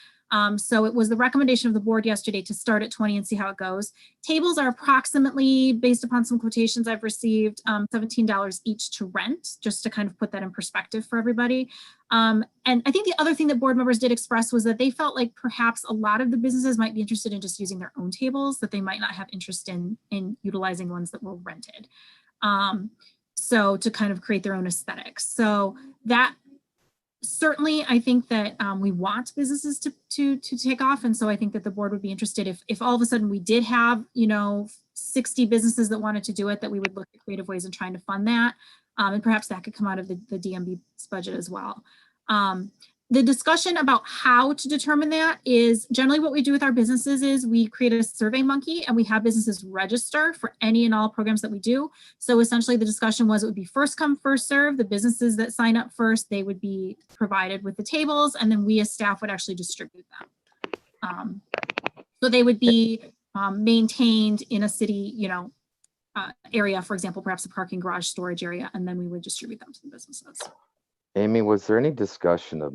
So it was the recommendation of the board yesterday to start at 20 and see how it goes. Tables are approximately, based upon some quotations I've received, $17 each to rent, just to kind of put that in perspective for everybody. And I think the other thing that board members did express was that they felt like perhaps a lot of the businesses might be interested in just using their own tables, that they might not have interest in utilizing ones that were rented. So to kind of create their own aesthetics. So that certainly, I think that we want businesses to take off. And so I think that the board would be interested if all of a sudden we did have, you know, 60 businesses that wanted to do it, that we would look at creative ways in trying to fund that. And perhaps that could come out of the DMB's budget as well. The discussion about how to determine that is generally what we do with our businesses is we create a survey monkey and we have businesses register for any and all programs that we do. So essentially the discussion was it would be first come, first serve. The businesses that sign up first, they would be provided with the tables, and then we as staff would actually distribute them. So they would be maintained in a city, you know, area, for example, perhaps a parking garage storage area, and then we would distribute them to the businesses. Amy, was there any discussion of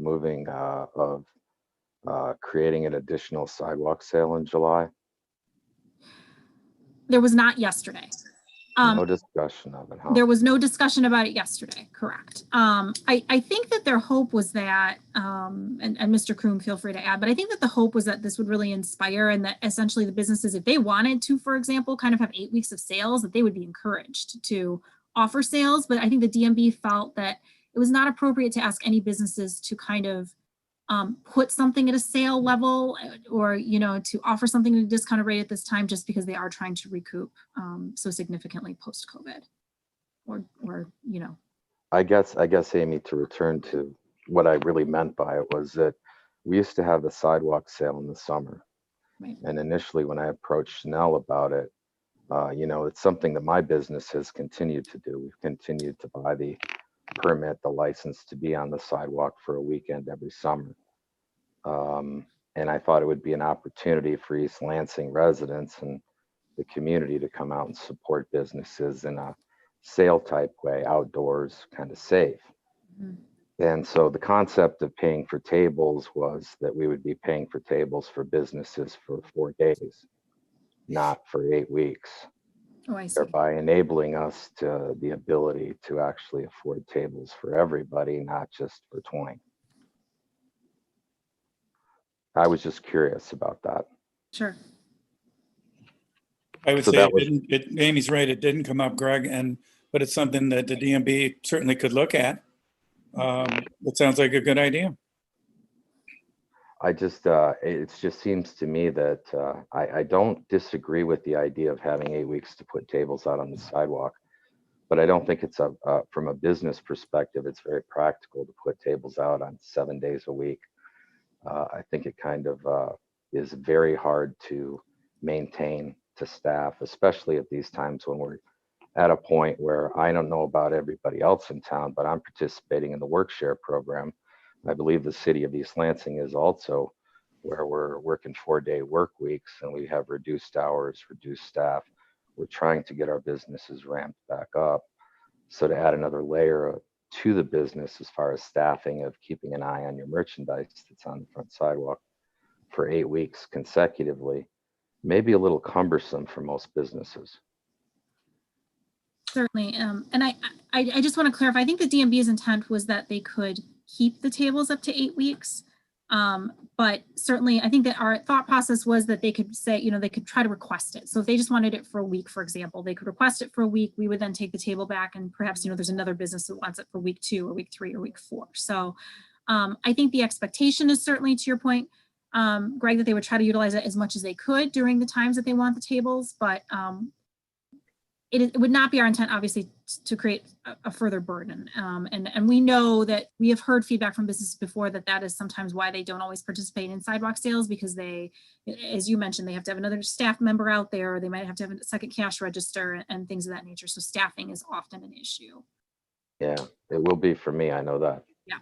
creating an additional sidewalk sale in July? There was not yesterday. No discussion of it, huh? There was no discussion about it yesterday, correct. I think that their hope was that, and Mr. Kroom, feel free to add, but I think that the hope was that this would really inspire, and that essentially the businesses, if they wanted to, for example, kind of have 8 weeks of sales, that they would be encouraged to offer sales. But I think the DMB felt that it was not appropriate to ask any businesses to kind of put something at a sale level, or, you know, to offer something at a discounted rate at this time, just because they are trying to recoup so significantly post-COVID, or, you know. I guess, Amy, to return to what I really meant by it was that we used to have the sidewalk sale in the summer. Right. And initially when I approached Chanel about it, you know, it's something that my business has continued to do. We've continued to buy the permit, the license to be on the sidewalk for a weekend every summer. And I thought it would be an opportunity for East Lansing residents and the community to come out and support businesses in a sale type way, outdoors, kind of safe. Mm-hmm. And so the concept of paying for tables was that we would be paying for tables for businesses for 4 days, not for 8 weeks. Oh, I see. Thereby enabling us to the ability to actually afford tables for everybody, not just for 20. I was just curious about that. Sure. I would So say that was- Amy's right, it didn't come up, Greg, but it's something that the DMB certainly could look at. It sounds like a good idea. I just, it just seems to me that I don't disagree with the idea of having 8 weeks to put tables out on the sidewalk, but I don't think it's from a business perspective, it's very practical to put tables out on 7 days a week. I think it kind of is very hard to maintain to staff, especially at these times when we're at a point where I don't know about everybody else in town, but I'm participating in the work share program. I believe the city of East Lansing is also, where we're working 4-day work weeks and we have reduced hours, reduced staff. We're trying to get our businesses ramped back up. So to add another layer to the business as far as staffing of keeping an eye on your merchandise that's on the front sidewalk for 8 weeks consecutively may be a little cumbersome for most businesses. Certainly. And I just want to clarify, I think the DMB's intent was that they could keep the tables up to 8 weeks. But certainly I think that our thought process was that they could say, you know, they could try to request it. So if they just wanted it for a week, for example, they could request it for a week. We would then take the table back, and perhaps, you know, there's another business that wants it for week 2 or week 3 or week 4. So I think the expectation is certainly, to your point, Greg, that they would try to utilize it as much as they could during the times that they want the tables, but it would not be our intent, obviously, to create a further burden. And we know that we have heard feedback from businesses before that is sometimes why they don't always participate in sidewalk sales, because they, as you mentioned, they have to have another staff member out there, or they might have to have a second cash register and things of that nature. So staffing is often an issue. Yeah, it will be for me. I know that. Yeah.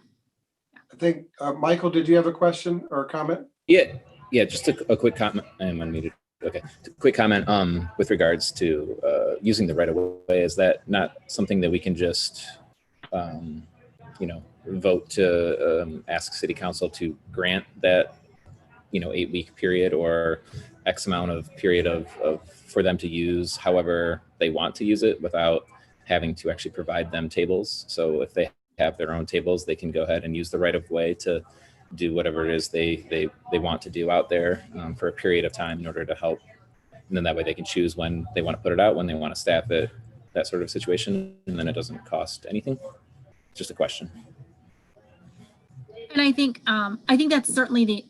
I think, Michael, did you have a question or a comment? Yeah, just a quick comment. I'm unmuted. Okay, quick comment with regards to using the right of way. Is that not something that we can just, vote to ask City Council to grant that, 8-week period or X amount of period of for them to use however they want to use it without having to actually provide them tables? So if they have their own tables, they can go ahead and use the right of way to do whatever it is they want to do out there for a period of time in order to help. And then that way they can choose when they want to put it out, when they want to staff it, that sort of situation. And then it doesn't cost anything. Just a question. And I think that's certainly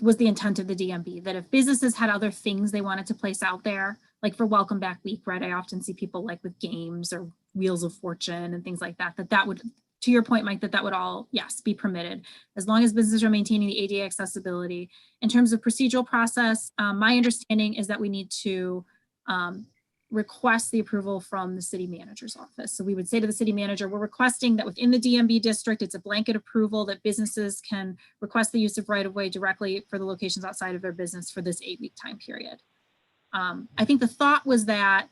was the intent of the DMB, that if businesses had other things they wanted to place out there, like for Welcome Back Week, right? I often see people like with games or Wheels of Fortune and things like that, that would, to your point, Mike, that would all, yes, be permitted as long as businesses are maintaining the ADA accessibility. In terms of procedural process, my understanding is that we need to request the approval from the city manager's office. So we would say to the city manager, we're requesting that within the DMV district, it's a blanket approval that businesses can request the use of right-of-way directly for the locations outside of their business for this 8-week time period. I think the thought was that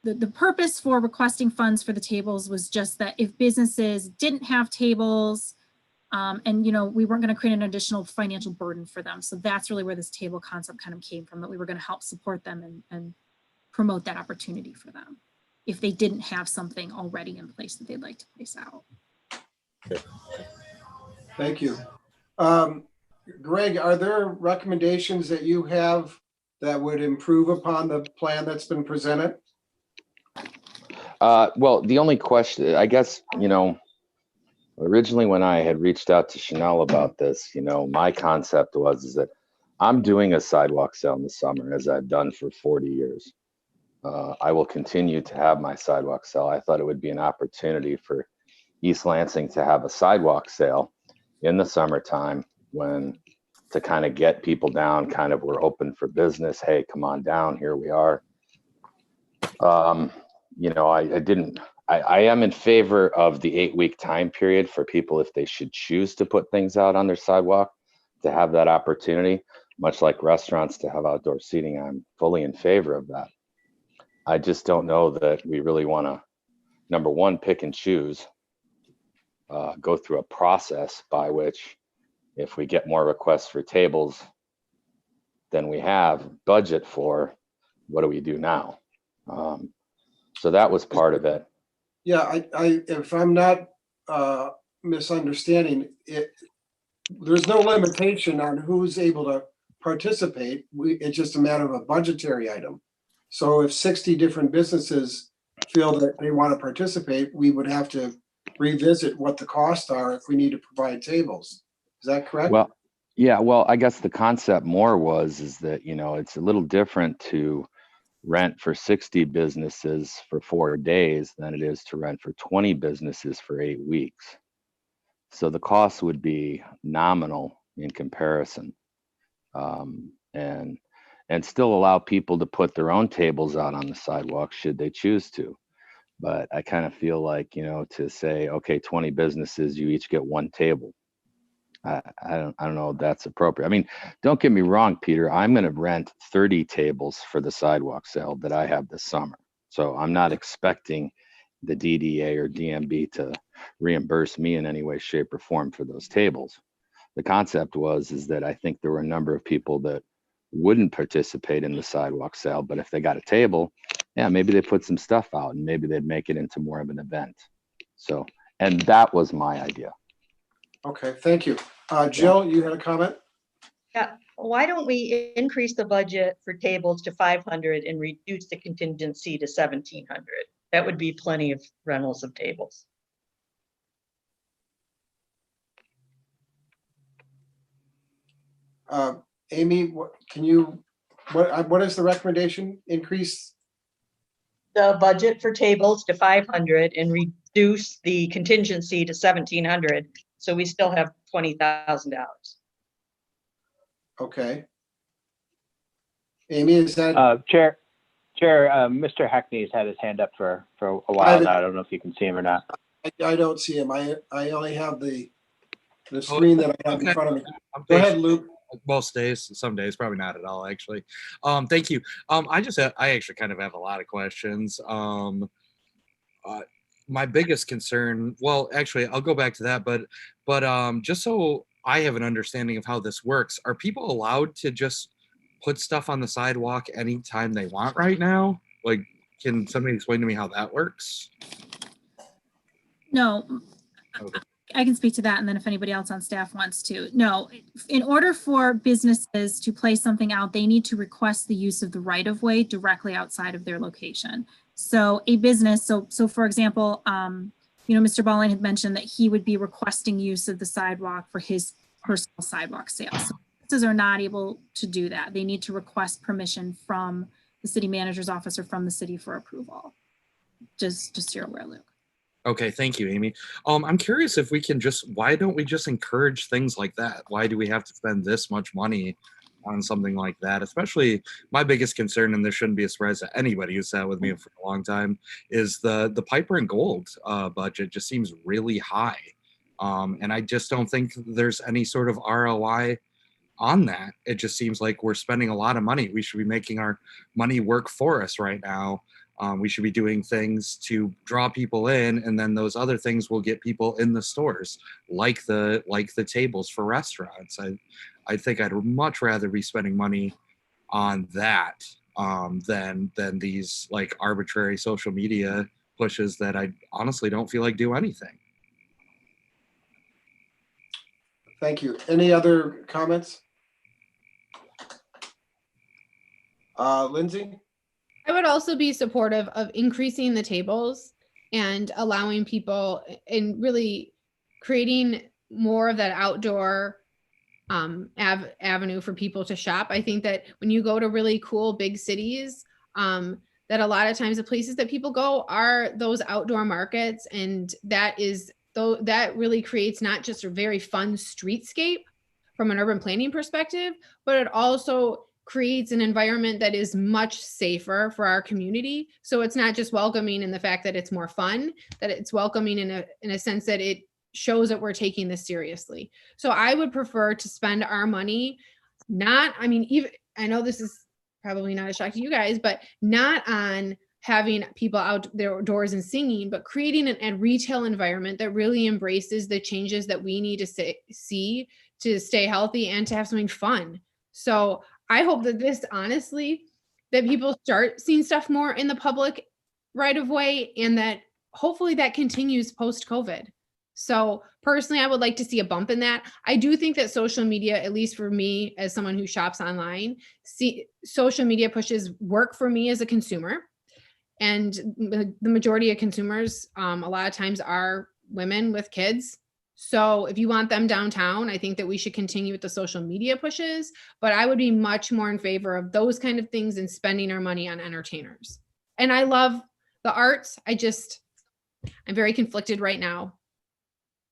the purpose for requesting funds for the tables was just that if businesses didn't have tables and, we weren't going to create an additional financial burden for them. So that's really where this table concept kind of came from, that we were going to help support them and promote that opportunity for them if they didn't have something already in place that they'd like to place out. Thank you. Greg, are there recommendations that you have that would improve upon the plan that's been presented? Well, the only question, I guess, originally when I had reached out to Chanel about this, my concept is that I'm doing a sidewalk sale in the summer, as I've done for 40 years. I will continue to have my sidewalk sale. I thought it would be an opportunity for East Lansing to have a sidewalk sale in the summertime to kind of get people down, we're open for business. Hey, come on down, here we are. I am in favor of the 8-week time period for people if they should choose to put things out on their sidewalk, to have that opportunity, much like restaurants to have outdoor seating. I'm fully in favor of that. I just don't know that we really want to, number one, pick and choose, go through a process by which if we get more requests for tables than we have budget for, what do we do now? So that was part of it. Yeah, if I'm not misunderstanding it, there's no limitation on who's able to participate. It's just a matter of a budgetary item. So if 60 different businesses feel that they want to participate, we would have to revisit what the costs are if we need to provide tables. Is that correct? Well, yeah, I guess the concept more is that, it's a little different to rent for 60 businesses for 4 days than it is to rent for 20 businesses for 8 weeks. So the cost would be nominal in comparison. And still allow people to put their own tables out on the sidewalk should they choose to. But I kind of feel like, to say, okay, 20 businesses, you each get one table. I don't know if that's appropriate. I mean, don't get me wrong, Peter, I'm going to rent 30 tables for the sidewalk sale that I have this summer. So I'm not expecting the DDA or DMB to reimburse me in any way, shape, or form for those tables. The concept is that I think there were a number of people that wouldn't participate in the sidewalk sale, but if they got a table, yeah, maybe they put some stuff out and maybe they'd make it into more of an event. So, and that was my idea. Okay, thank you. Jill, you had a comment? Yeah, why don't we increase the budget for tables to 500 and reduce the contingency to 1,700? That would be plenty of rentals of tables. Amy, what is the recommendation? Increase? The budget for tables to 500 and reduce the contingency to 1,700. So we still have $20,000. Okay. Amy, is that? Chair, Mr. Hackney's had his hand up for a while now. I don't know if you can see him or not. I don't see him. I only have the screen that I have in front of me. Go ahead, Luke. Most days, some days, probably not at all, actually. Thank you. I actually kind of have a lot of questions. My biggest concern, well, actually, I'll go back to that, but just so I have an understanding of how this works, are people allowed to just put stuff on the sidewalk anytime they want right now? Like, can somebody explain to me how that works? No, Okay. I can speak to that, and then if anybody else on staff wants to. No, in order for businesses to place something out, they need to request the use of the right-of-way directly outside of their location. So a business, so for example, Mr. Balling had mentioned that he would be requesting use of the sidewalk for his personal sidewalk sales. So businesses are not able to do that. They need to request permission from the city manager's office or from the city for approval. Just so you're aware, Luke. Okay, thank you, Amy. I'm curious if we can why don't we just encourage things like that? Why do we have to spend this much money on something like that? Especially my biggest concern, and this shouldn't be a surprise to anybody who's sat with me for a long time, is the Piper and Gold budget just seems really high. And I just don't think there's any sort of ROI on that. It just seems like we're spending a lot of money. We should be making our money work for us right now. We should be doing things to draw people in, and then those other things will get people in the stores, like the tables for restaurants. I think I'd much rather be spending money on that than these like arbitrary social media pushes that I honestly don't feel like do anything. Thank you. Any other comments? Lindsay? I would also be supportive of increasing the tables and allowing people and really creating more of that outdoor avenue for people to shop. I think that when you go to really cool big cities, that a lot of times the places that people go are those outdoor markets, and that really creates not just a very fun streetscape from an urban planning perspective, but it also creates an environment that is much safer for our community. So it's not just welcoming in the fact that it's more fun, that it's welcoming in a sense that it shows that we're taking this seriously. So I would prefer to spend our money even I know this is probably not a shock to you guys, but not on having people out their doors and singing, but creating a retail environment that really embraces the changes that we need to see to stay healthy and to have something fun. So I hope that that people start seeing stuff more in the public right of way, and that hopefully that continues post-COVID. So personally, I would like to see a bump in that. I do think that social media, at least for me as someone who shops online, social media pushes work for me as a consumer. And the majority of consumers, a lot of times, are women with kids. So if you want them downtown, I think that we should continue with the social media pushes, but I would be much more in favor of those kind of things and spending our money on entertainers. And I love the arts. I'm very conflicted right now.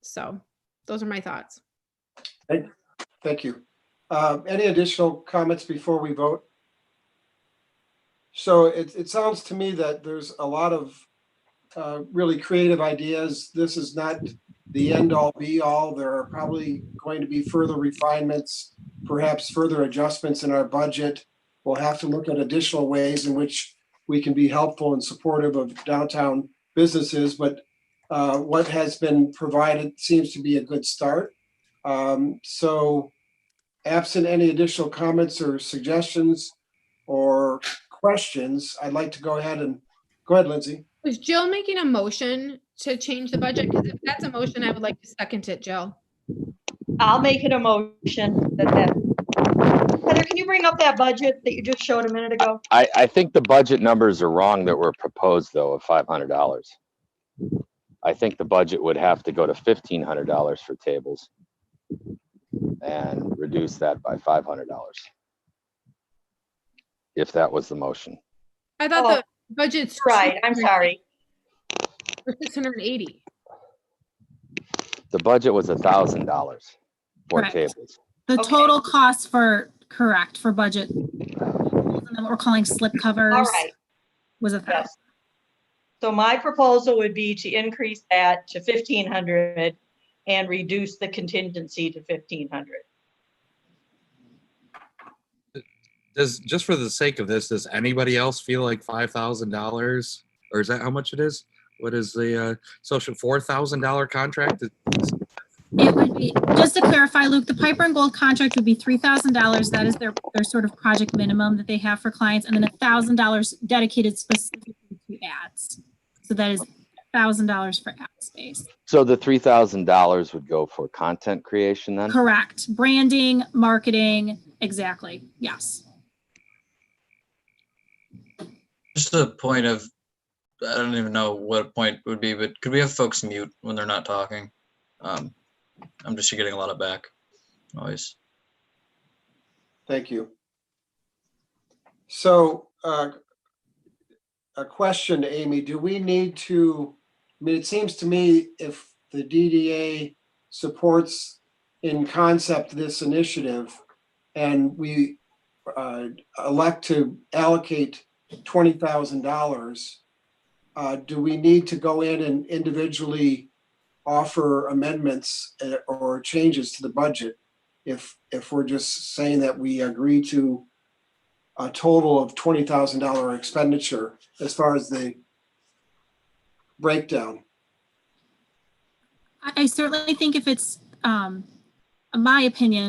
So those are my thoughts. Thank you. Any additional comments before we vote? So it sounds to me that there's a lot of really creative ideas. This is not the end all be all. There are probably going to be further refinements, perhaps further adjustments in our budget. We'll have to look at additional ways in which we can be helpful and supportive of downtown businesses, but what has been provided seems to be a good start. So absent any additional comments or suggestions or questions, I'd like to go ahead, Lindsay. Was Jill making a motion to change the budget? Because if that's a motion, I would like to second it, Jill. I'll make it a motion Heather, can you bring up that budget that you just showed a minute ago? I think the budget numbers are wrong that were proposed, though, of $500. I think the budget would have to go to $1,500 for tables. and reduce that by $500. If that was the motion. I thought Oh, the budget's right, I'm sorry. for 680. The budget was $1,000 for Correct. tables. The Okay. total cost for budget, what we're calling slip covers, All right. was $1,000. Yes. So my proposal would be to increase that to 1,500 and reduce the contingency to 1,500. Just for the sake of this, does anybody else feel like $5,000, or is that how much it is? What is the social $4,000 contract? It would be, just to clarify, Luke, the Piper and Gold contract would be $3,000. That is their sort of project minimum that they have for clients, and then $1,000 dedicated specifically to ads. So that is $1,000 for ad space. So the $3,000 would go for content creation then? Correct. Branding, marketing, exactly. Yes. Just a point of, I don't even know what a point would be, but could we have folks mute when they're not talking? I'm just getting a lot of back noise. Thank you. So a question, Amy, do we need to, I mean, it seems to me if the DDA supports in concept this initiative and we elect to allocate $20,000, do we need to go in and individually offer amendments or changes to the budget if we're just saying that we agree to a total of $20,000 expenditure as far as the breakdown? I certainly think if it's, my opinion,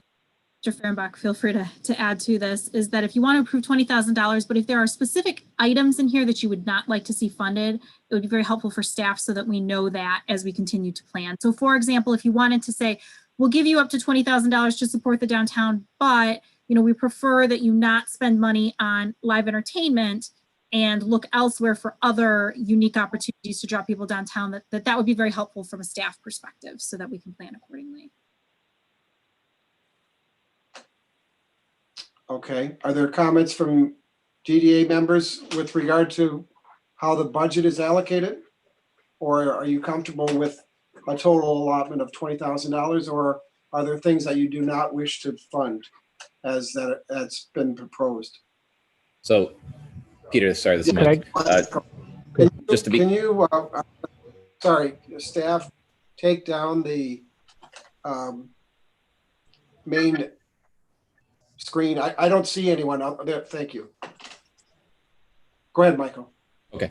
Mr. Fehrenbach, feel free to add to this, is that if you want to approve $20,000, but if there are specific items in here that you would not like to see funded, it would be very helpful for staff so that we know that as we continue to plan. So for example, if you wanted to say, we'll give you up to $20,000 to support the downtown, but we prefer that you not spend money on live entertainment and look elsewhere for other unique opportunities to draw people downtown, that would be very helpful from a staff perspective so that we can plan accordingly. Okay, are there comments from DDA members with regard to how the budget is allocated? Or are you comfortable with a total allotment of $20,000, or are there things that you do not wish to fund as that's been proposed? So, Peter, sorry, this is Mike. Just to be, can you, sorry, staff, take down the main screen? I don't see anyone out there. Thank you. Go ahead, Michael. okay.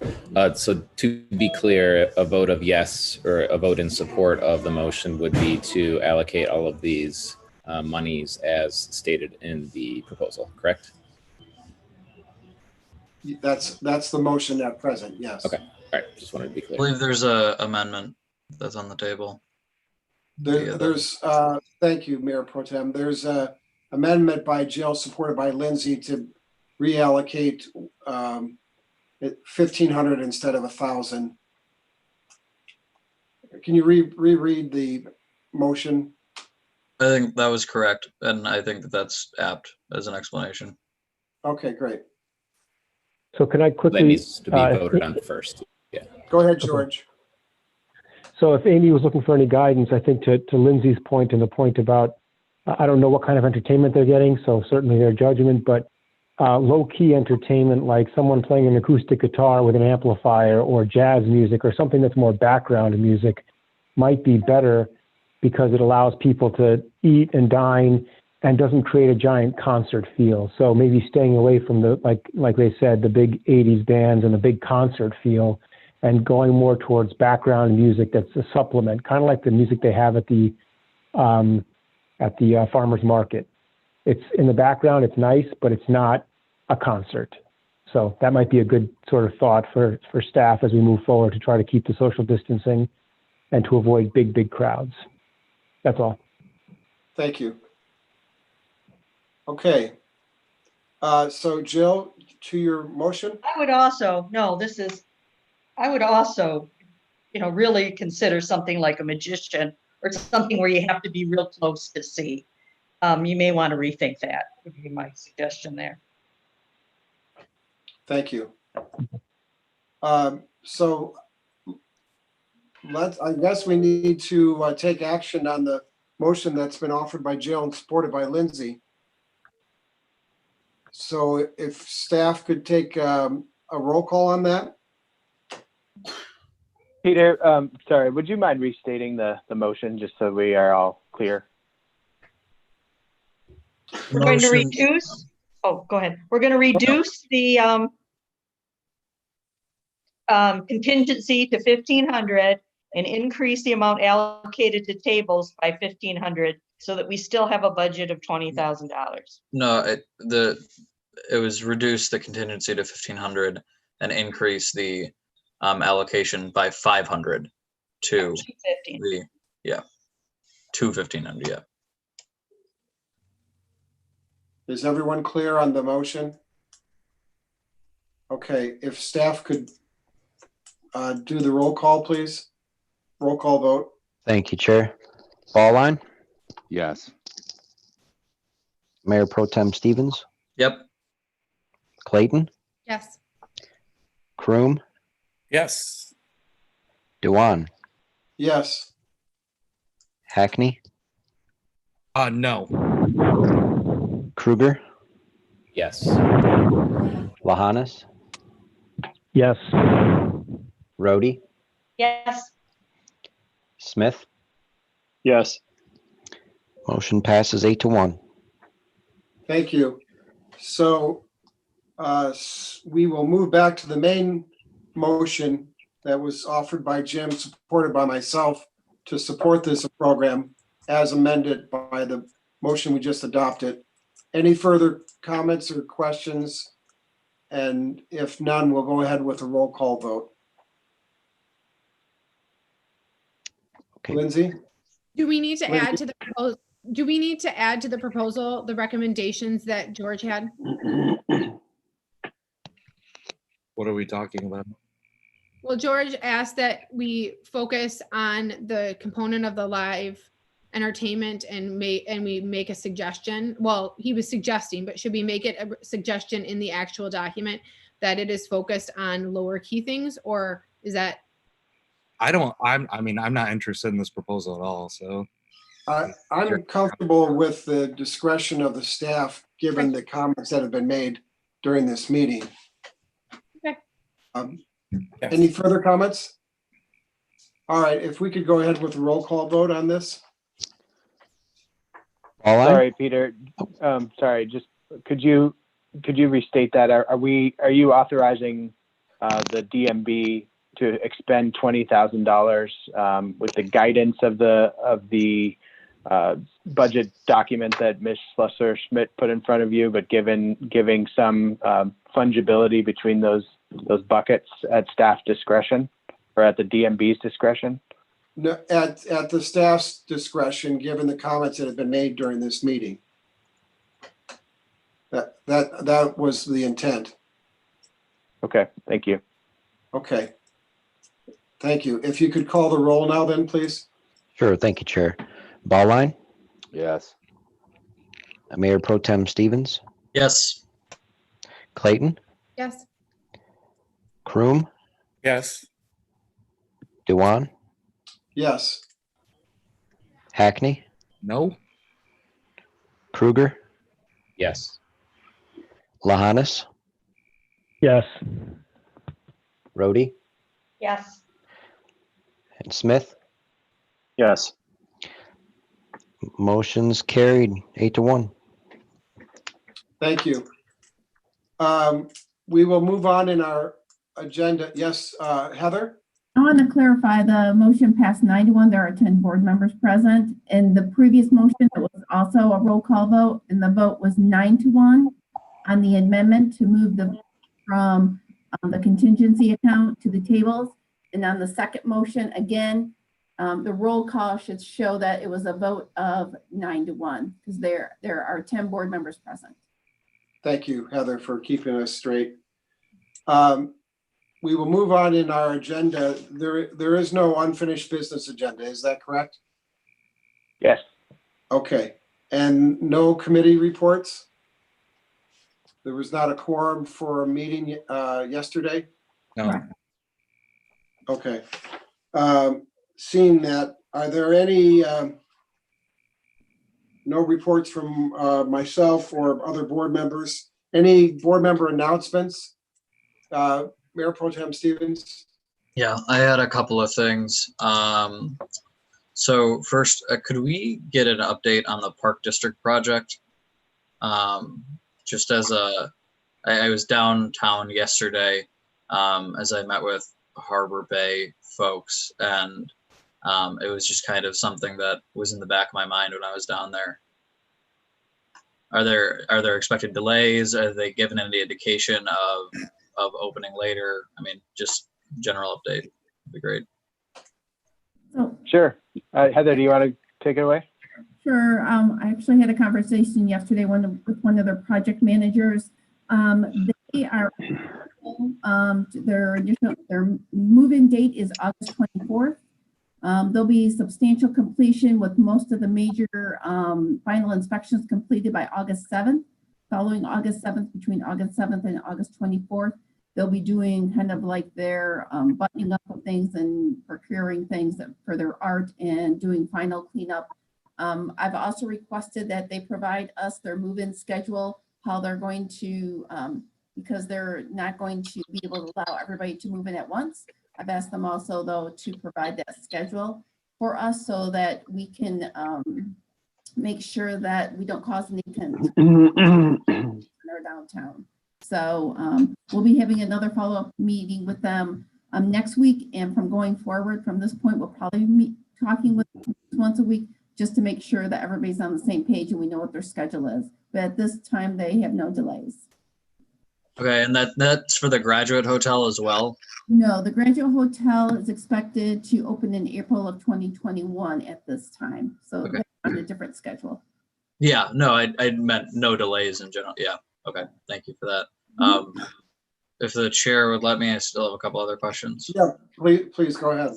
So to be clear, a vote of yes or a vote in support of the motion would be to allocate all of these monies as stated in the proposal, correct? That's the motion at present, yes. Okay, all right, just wanted to be I clear. believe there's a amendment that's on the table. There's, thank you, Mayor Pro Tem. There's a amendment by Jill, supported by Lindsay, to reallocate 1,500 instead of 1,000. Can you reread the motion? I think that was correct, and I think that's apt as an explanation. Okay, great. So can I quickly? That needs to be voted on first. Yeah. Go ahead, George. So if Amy was looking for any guidance, I think to Lindsay's point and the point about, I don't know what kind of entertainment they're getting, so certainly their judgment, but low-key entertainment like someone playing an acoustic guitar with an amplifier or jazz music or something that's more background music might be better because it allows people to eat and dine and doesn't create a giant concert feel. So maybe staying away from the, like they said, the big 80s bands and the big concert feel, and going more towards background music that's a supplement, kind of like the music they have at the farmer's market. It's in the background, it's nice, but it's not a concert. So that might be a good sort of thought for staff as we move forward to try to keep the social distancing and to avoid big crowds. That's all. Thank you. Okay. So Jill, to your motion? I would also, really consider something like a magician or something where you have to be real close to see. You may want to rethink that, would be my suggestion there. Thank you. So I guess we need to take action on the motion that's been offered by Jill and supported by Lindsay. So if staff could take a roll call on that? Peter, sorry, would you mind restating the motion just so we are all clear? We're going to reduce, oh, go ahead. We're going to reduce the contingency to 1,500 and increase the amount allocated to tables by 1,500 so that we still have a budget of $20,000. No, it was reduce the contingency to 1,500 and increase the allocation by 500 to 250. to 1,500. Yeah. Is everyone clear on the motion? Okay, if staff could do the roll call, please. Roll call vote. Thank you, Chair. Ballline, Yes. Mayor Pro Tem Stevens, Yep. Clayton, Yes. Kroom, Yes. Dewan, Yes. Hackney, No. Kruger, Yes. Lahanas, Yes. Rhodey, Yes. Smith. Yes. Motion passes 8-1. Thank you. So we will move back to the main motion that was offered by Jim, supported by myself, to support this program as amended by the motion we just adopted. Any further comments or questions? And if none, we'll go ahead with a roll call vote. Okay. Lindsay? Do we need to Lindsay? add to the proposal? Do we need to add to the proposal the recommendations that George had? What are we talking about? Well, George asked that we focus on the component of the live entertainment and we make a suggestion. Well, he was suggesting, but should we make it a suggestion in the actual document that it is focused on lower key things, or is that? I'm not interested in this proposal at all, so. I'm comfortable with the discretion of the staff, given the comments that have been made during this meeting. Okay. Any further comments? All right, if we could go ahead with a roll call vote on this. Ballline, Sorry, Peter. Sorry, just could you restate that? Are you authorizing the DMB to expend $20,000 with the guidance of the budget document that Ms. Slesser-Schmidt put in front of you, but giving some fungibility between those buckets at staff discretion or at the DMB's discretion? No, at the staff's discretion, given the comments that have been made during this meeting. That was the intent. Okay, thank you. Okay. Thank you. If you could call the roll now then, please. sure. Thank you, Chair. Ballline, Yes. Mayor Pro Tem Stevens, Yes. Clayton, Yes. Kroom, Yes. Dewan, Yes. Hackney, No. Kruger, Yes. Lahanas, Yes. Rhodey, Yes. and Smith. Yes. Motion's carried 8-1. Thank you. We will move on in our agenda. Yes, Heather? I want to clarify, the motion passed 9-1. There are 10 board members present. In the previous motion, it was also a roll call vote, and the vote was 9-1 on the amendment to move from the contingency account to the tables. And on the second motion, again, the roll call should show that it was a vote of 9-1 because there are 10 board members present. Thank you, Heather, for keeping us straight. We will move on in our agenda. There is no unfinished business agenda. Is that correct? Yes. Okay. And no committee reports? There was not a quorum for a meeting yesterday? No. Okay. Seeing that, are there any no reports from myself or other board members? Any board member announcements? Mayor Pro Tem Stevens? Yeah, I had a couple of things. So first, could we get an update on the Park District project? Just as I was downtown yesterday as I met with Harbor Bay folks, and it was just kind of something that was in the back of my mind when I was down there. Are there expected delays? Are they given any indication of opening later? I mean, just general update would be great. Sure. Heather, do you want to take it away? Sure. I actually had a conversation yesterday with one of their project managers. They are their move-in date is August 24th. There'll be substantial completion with most of the major final inspections completed by August 7th. Following August 7th, between August 7th and August 24th, they'll be doing kind of like their buttoning up of things and procuring things for their art and doing final cleanup. I've also requested that they provide us their move-in schedule, how they're going to, because they're not going to be able to allow everybody to move in at once. I've asked them also, though, to provide that schedule for us so that we can make sure that we don't cause any confusion in our downtown. So we'll be having another follow-up meeting with them next week. And from going forward from this point, we'll probably be talking with them once a week just to make sure that everybody's on the same page and we know what their schedule is. But at this time, they have no delays. Okay, and that's for the Graduate Hotel as well? No, the Graduate Hotel is expected to open in April of 2021 at this time. So Okay. they're on a different schedule. Yeah, no, I meant no delays in general. Yeah, okay, thank you for that. If the chair would let me, I still have a couple other questions. Yeah, please go ahead.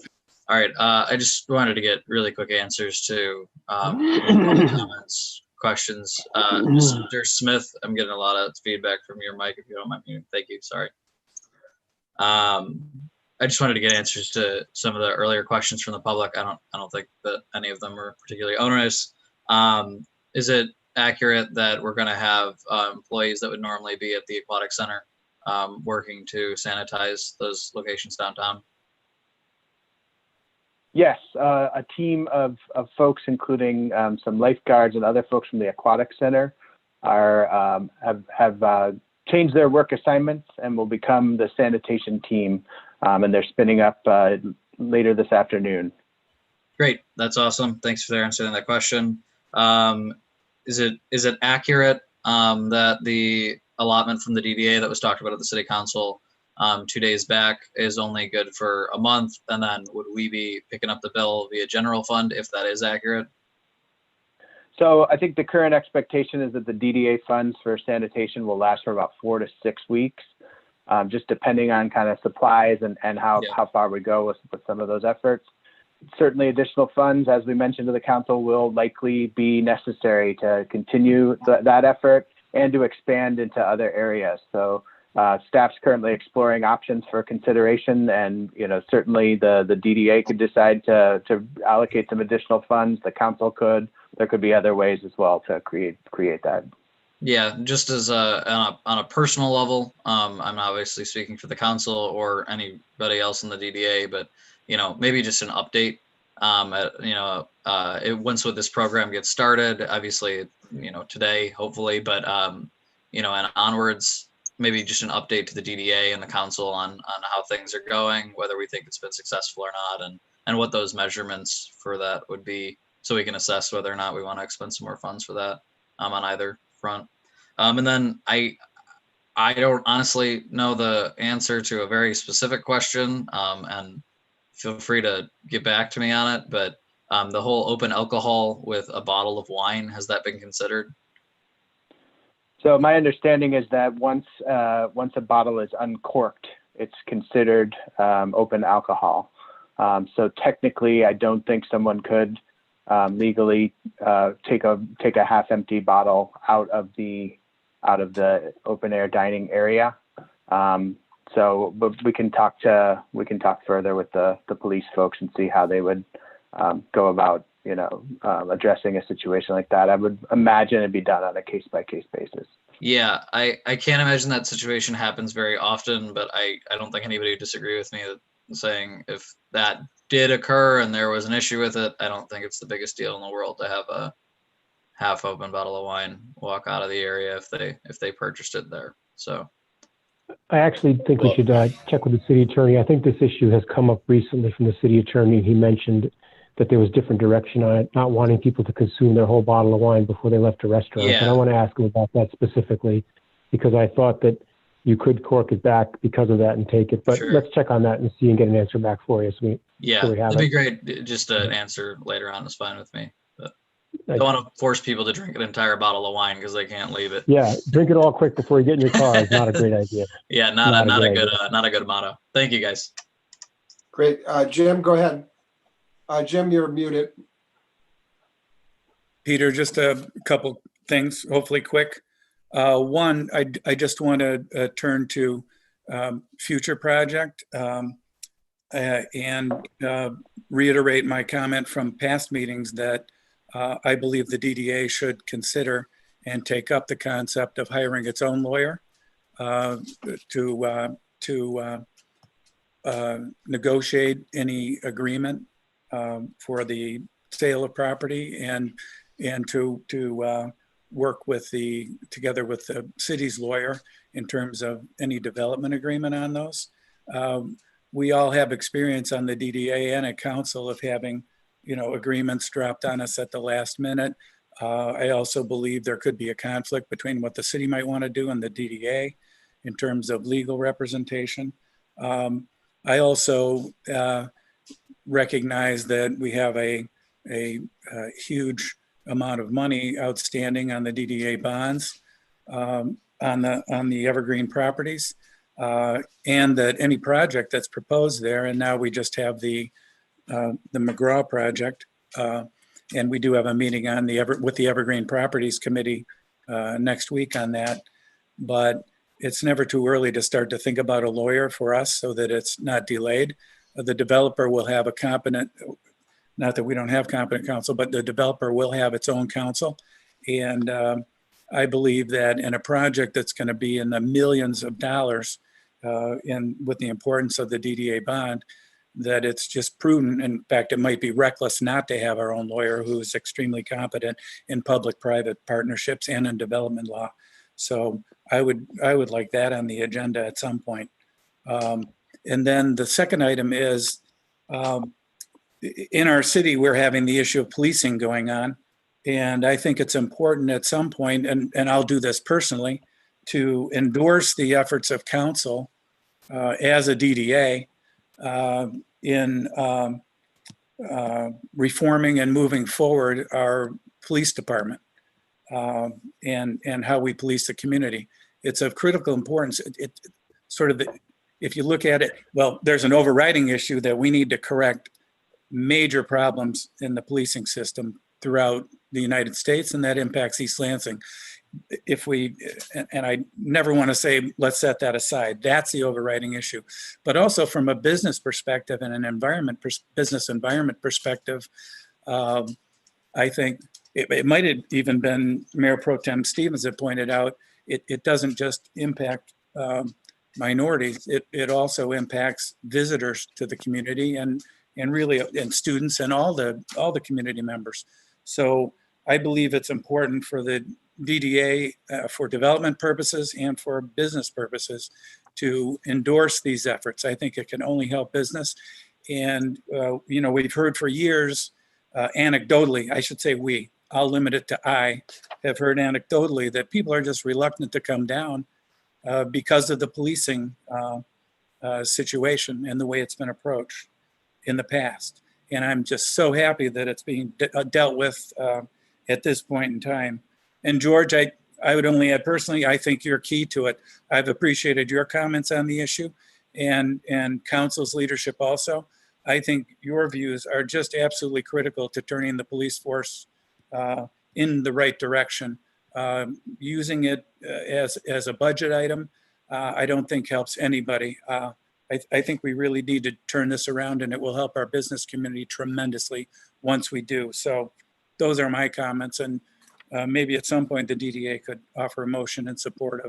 All right, I just wanted to get really quick answers to public comments, questions. Mr. Smith, I'm getting a lot of feedback from your mic, if you don't mind me. Thank you, sorry. I just wanted to get answers to some of the earlier questions from the public. I don't think that any of them are particularly onerous. Is it accurate that we're going to have employees that would normally be at the Aquatic Center working to sanitize those locations downtown? Yes, a team of folks, including some lifeguards and other folks from the Aquatic Center, have changed their work assignments and will become the sanitation team, and they're spinning up later this afternoon. Great, that's awesome. Thanks for answering that question. Is it accurate that the allotment from the DDA that was talked about at the City Council 2 days back is only good for a month, and then would we be picking up the bill via general fund if that is accurate? So I think the current expectation is that the DDA funds for sanitation will last for about 4 to 6 weeks, just depending on kind of supplies and how far we go with some of those efforts. Certainly additional funds, as we mentioned to the council, will likely be necessary to continue that effort and to expand into other areas. So staff's currently exploring options for consideration, and certainly the DDA could decide to allocate some additional funds. The council could. There could be other ways as well to create that. Yeah, just as on a personal level, I'm obviously speaking for the council or anybody else in the DDA, but maybe just an update. Once this program gets started, obviously today hopefully, but and onwards. Maybe just an update to the DDA and the council on how things are going, whether we think it's been successful or not, and what those measurements for that would be, so we can assess whether or not we want to expend some more funds for that on either front. And then I don't honestly know the answer to a very specific question, and feel free to get back to me on it, but the whole open alcohol with a bottle of wine, has that been considered? So my understanding is that once a bottle is uncorked, it's considered open alcohol. So technically, I don't think someone could legally take a half-empty bottle out of the open air dining area. But we can talk further with the police folks and see how they would go about, addressing a situation like that. I would imagine it'd be done on a case-by-case basis. Yeah, I can't imagine that situation happens very often, but I don't think anybody would disagree with me saying if that did occur and there was an issue with it, I don't think it's the biggest deal in the world to have a half open bottle of wine walk out of the area if they purchased it there. So I actually think we should check with the city attorney. I think this issue has come up recently from the city attorney. He mentioned that there was different direction on it, not wanting people to consume their whole bottle of wine before they left a restaurant. Yeah. And I want to ask him about that specifically, because I thought that you could cork it back because of that and take it. But Sure. let's check on that and see and get an answer back for you. So yeah, we have that'd be it. great. Just an answer later on is fine with me. But I- don't want to force people to drink an entire bottle of wine because they can't leave it. Yeah, drink it all quick before you get in your car is not a great idea. Yeah, not a good motto. Thank you, guys. Great. Jim, go ahead. Jim, you're muted. Peter, just a couple things, hopefully quick. One, I just want to turn to future project and reiterate my comment from past meetings that I believe the DDA should consider and take up the concept of hiring its own lawyer to negotiate any agreement for the sale of property and to work together with the city's lawyer in terms of any development agreement on those. We all have experience on the DDA and at council of having, agreements dropped on us at the last minute. I also believe there could be a conflict between what the city might want to do and the DDA in terms of legal representation. I also recognize that we have a huge amount of money outstanding on the DDA bonds on the Evergreen properties, and that any project that's proposed there, and now we just have the McGraw project, and we do have a meeting on with the Evergreen Properties Committee next week on that. But it's never too early to start to think about a lawyer for us so that it's not delayed. The developer will have a competent, not that we don't have competent counsel, but the developer will have its own counsel. And I believe that in a project that's going to be in the millions of dollars with the importance of the DDA bond, that it's just prudent. In fact, it might be reckless not to have our own lawyer who's extremely competent in public-private partnerships and in development law. So I would like that on the agenda at some point. And then the second item is, in our city, we're having the issue of policing going on. And I think it's important at some point, and I'll do this personally, to endorse the efforts of council as a DDA in reforming and moving forward our police department and how we police the community. It's of critical importance. It sort of, if you look at it, well, there's an overriding issue that we need to correct major problems in the policing system throughout the United States, and that impacts East Lansing. If we, and I never want to say, let's set that aside. That's the overriding issue. But also from a business perspective and an business environment perspective, I think it might have even been Mayor Pro Tem Stevens that pointed out, it doesn't just impact minorities, it also impacts visitors to the community and really, and students and all the community members. So I believe it's important for the DDA for development purposes and for business purposes to endorse these efforts. I think it can only help business. And, we've heard for years, anecdotally, I should say I'll limit it to I have heard anecdotally that people are just reluctant to come down because of the policing situation and the way it's been approached in the past. And I'm just so happy that it's being dealt with at this point in time. And George, I would only add personally, I think you're key to it. I've appreciated your comments on the issue and council's leadership also. I think your views are just absolutely critical to turning the police force in the right direction. Using it as a budget item, I don't think helps anybody. I think we really need to turn this around, and it will help our business community tremendously once we do. So those are my comments, and maybe at some point the DDA could offer a motion in support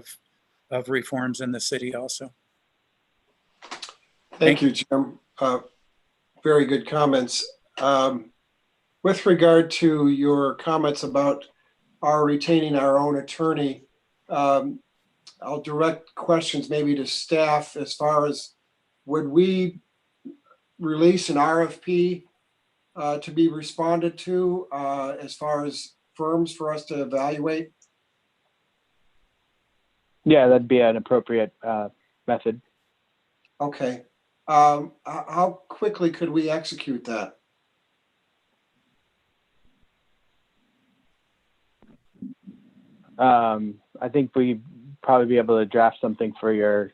of reforms in the city also. Thank you, Jim. Very good comments. With regard to your comments about our retaining our own attorney, I'll direct questions maybe to staff as far as, would we release an RFP to be responded to as far as firms for us to evaluate? Yeah, that'd be an appropriate method. Okay. How quickly could we execute that? I think we'd probably be able to draft something for your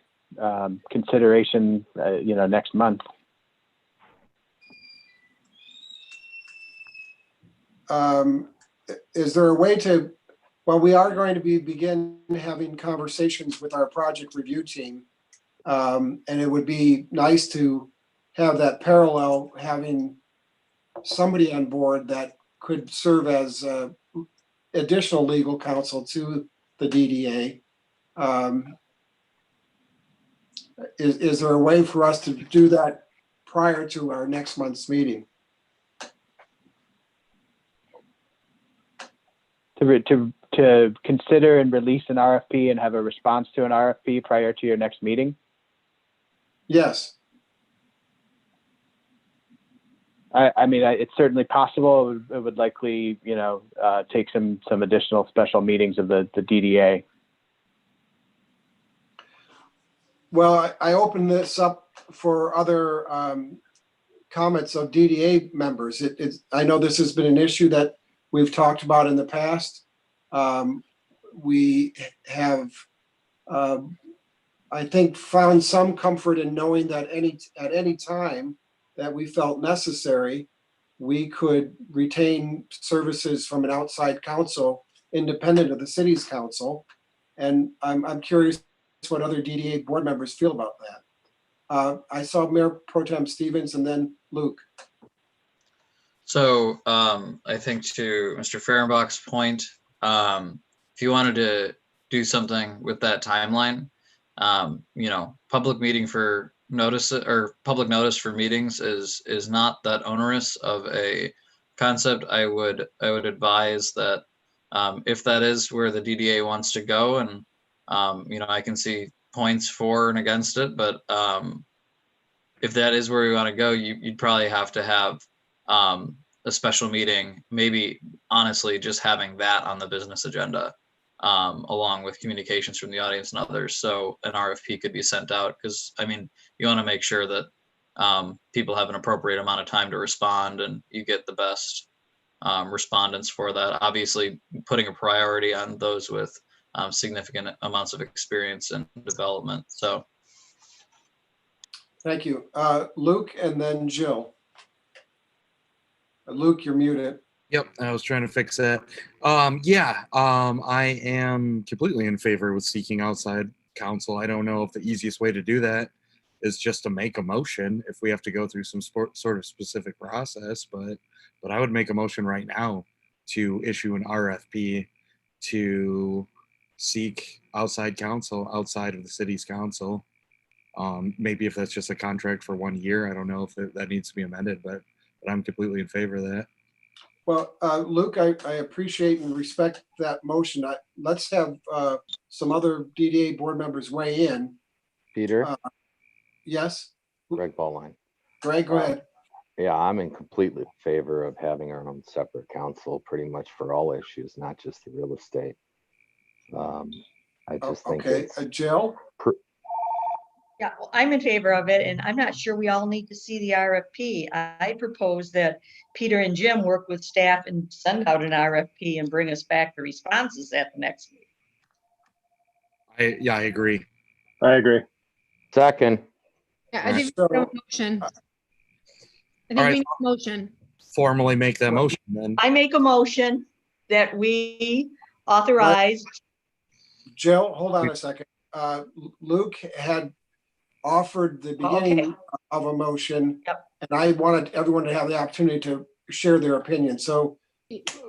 consideration, next month. Is there a way to, well, we are going to begin having conversations with our project review team. And it would be nice to have that parallel, having somebody on board that could serve as additional legal counsel to the DDA. Is there a way for us to do that prior to our next month's meeting? To consider and release an RFP and have a response to an RFP prior to your next meeting? Yes. I mean, it's certainly possible. It would likely, take some additional special meetings of the DDA. Well, I open this up for other comments of DDA members. I know this has been an issue that we've talked about in the past. We have, I think, found some comfort in knowing that at any time that we felt necessary, we could retain services from an outside counsel, independent of the city's council. And I'm curious what other DDA board members feel about that. I saw Mayor Pro Tem Stevens and then Luke. So I think to Mr. Fehrenbach's point, if you wanted to do something with that timeline, public meeting for notice or public notice for meetings is not that onerous of a concept. I would advise that if that is where the DDA wants to go, and I can see points for and against it, but if that is where we want to go, you'd probably have to have a special meeting, maybe honestly just having that on the business agenda, along with communications from the audience and others. So an RFP could be sent out, because you want to make sure that people have an appropriate amount of time to respond and you get the best respondents for that. Obviously, putting a priority on those with significant amounts of experience and development. So. Thank you. Luke and then Jill. Luke, you're muted. Yep, I was trying to fix that. I am completely in favor with seeking outside counsel. I don't know if the easiest way to do that is just to make a motion if we have to go through some sort of specific process, but I would make a motion right now to issue an RFP to seek outside counsel outside of the city's council. Maybe if that's just a contract for 1 year, I don't know if that needs to be amended, but I'm completely in favor of that. Well, Luke, I appreciate and respect that motion. Let's have some other DDA board members weigh in. Peter? Yes? Greg Ballline. Greg, go ahead. Yeah, I'm in completely favor of having our own separate counsel pretty much for all issues, not just the real estate. I just think okay, Jill? Yeah, well, I'm in favor of it, and I'm not sure we all need to see the RFP. I propose that Peter and Jim work with staff and send out an RFP and bring us back the responses at the next meeting. I agree. I agree. Second. Yeah, I think that's a motion. I think All we right. need a motion. Formally make that motion then. I make a motion that we authorize. Jill, hold on a second. Luke had offered the beginning of a motion, and I wanted everyone to have the opportunity to share their opinion. So,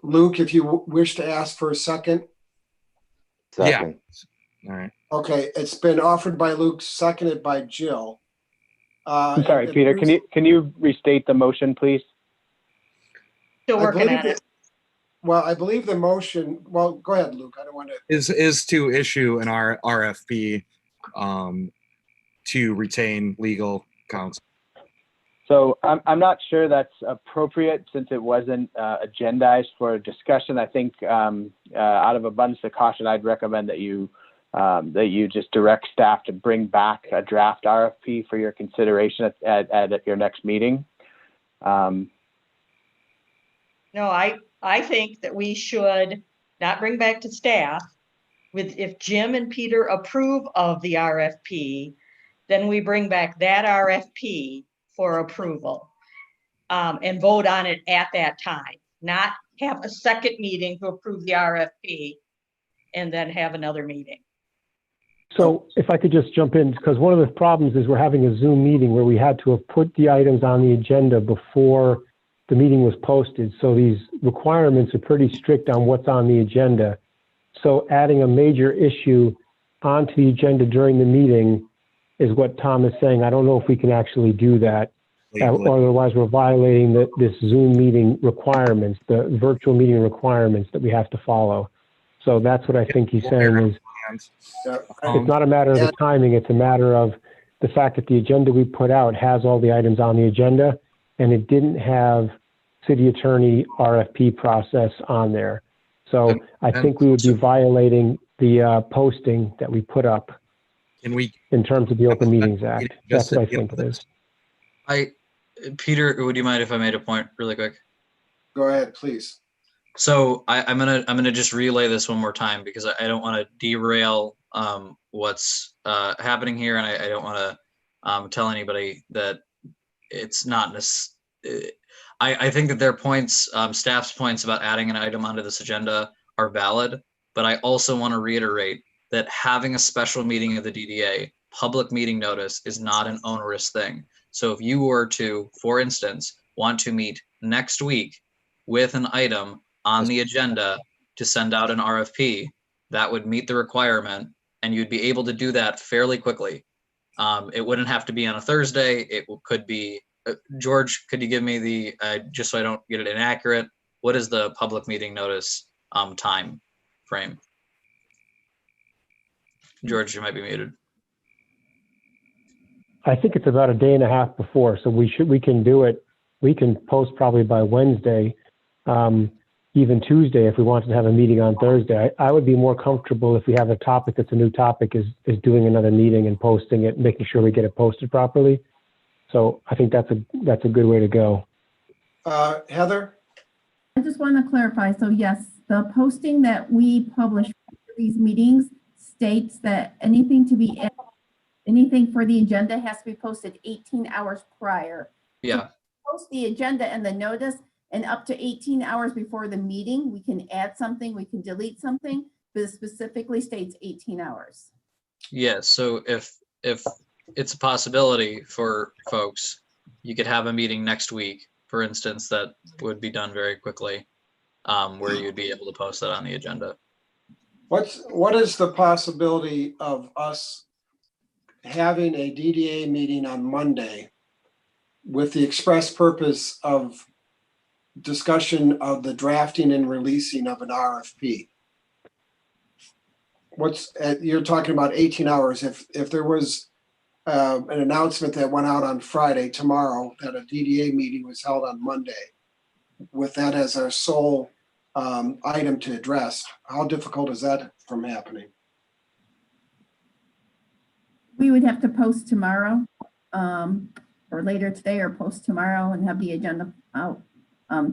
Luke, if you wish to ask for a second. Second. All right. Okay, it's been offered by Luke, seconded by Jill. I'm sorry, Peter, can you restate the motion, please? Still I working believe on it. Well, I believe the motion, well, go ahead, Luke. I don't want to. Is to issue an RFP to retain legal counsel. So I'm not sure that's appropriate since it wasn't agendized for discussion. I think out of abundance of caution, I'd recommend that you just direct staff to bring back a draft RFP for your consideration at your next meeting. No, I think that we should not bring back to staff if Jim and Peter approve of the RFP, then we bring back that RFP for approval and vote on it at that time, not have a second meeting to approve the RFP and then have another meeting. So if I could just jump in, because one of the problems is we're having a Zoom meeting where we had to have put the items on the agenda before the meeting was posted. So these requirements are pretty strict on what's on the agenda. So adding a major issue onto the agenda during the meeting is what Tom is saying. I don't know if we can actually do that. Otherwise, we're violating this Zoom meeting requirements, the virtual meeting requirements that we have to follow. So that's what I think he's saying is it's not a matter of the timing. It's a matter of the fact that the agenda we put out has all the items on the agenda, and it didn't have city attorney RFP process on there. So I think we would be violating the posting that we put up in terms of the Open Meetings Act. That's what I think it is. Peter, would you mind if I made a point really quick? Go ahead, please. So I'm gonna just relay this one more time because I don't want to derail what's happening here, and I don't want to tell anybody that it's not. I think that their points, staff's points about adding an item onto this agenda are valid, but I also want to reiterate that having a special meeting of the DDA, public meeting notice, is not an onerous thing. So if you were to, for instance, want to meet next week with an item on the agenda to send out an RFP, that would meet the requirement, and you'd be able to do that fairly quickly. It wouldn't have to be on a Thursday. It could be, George, could you give me the, just so I don't get it inaccurate, what is the public meeting notice time frame? George, you might be muted. I think it's about a day and a half before, so we can do it. We can post probably by Wednesday, even Tuesday if we wanted to have a meeting on Thursday. I would be more comfortable if we have a topic that's a new topic is doing another meeting and posting it, making sure we get it posted properly. So I think that's a good way to go. Heather? I just want to clarify. So yes, the posting that we publish for these meetings states that anything for the agenda has to be posted 18 hours prior. Yeah. So post the agenda and the notice, and up to 18 hours before the meeting, we can add something, we can delete something, but it specifically states 18 hours. Yeah, so if it's a possibility for folks, you could have a meeting next week, for instance, that would be done very quickly, where you'd be able to post that on the agenda. What is the possibility of us having a DDA meeting on Monday with the express purpose of discussion of the drafting and releasing of an RFP? You're talking about 18 hours. If there was an announcement that went out on Friday, tomorrow, that a DDA meeting was held on Monday, with that as our sole item to address, how difficult is that from happening? We would have to post tomorrow, or later today, or post tomorrow and have the agenda out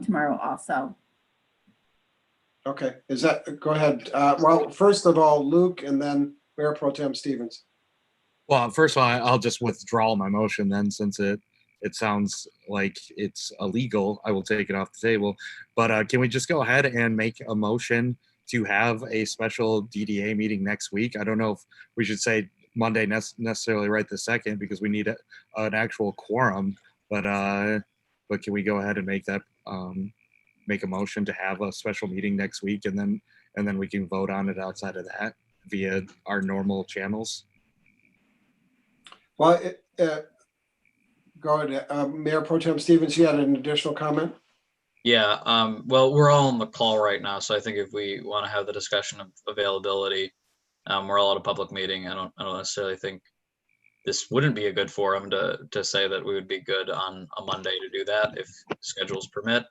tomorrow also. Okay, go ahead. Well, first of all, Luke, and then Mayor Pro Tem Stevens. Well, first of all, I'll just withdraw my motion then, since it it sounds like it's illegal, I will take it off the table. But can we just go ahead and make a motion to have a special DDA meeting next week? I don't know if we should say Monday necessarily right this second, because we need an actual quorum. But can we go ahead and make that make a motion to have a special meeting next week, and then we can vote on it outside of that via our normal channels? Well, go ahead, Mayor Pro Tem Stevens, you had an additional comment? Yeah, well, we're all on the call right now, so I think if we want to have the discussion of availability, we're all at a public meeting. I don't necessarily think this wouldn't be a good forum to say that we would be good on a Monday to do that if schedules permit.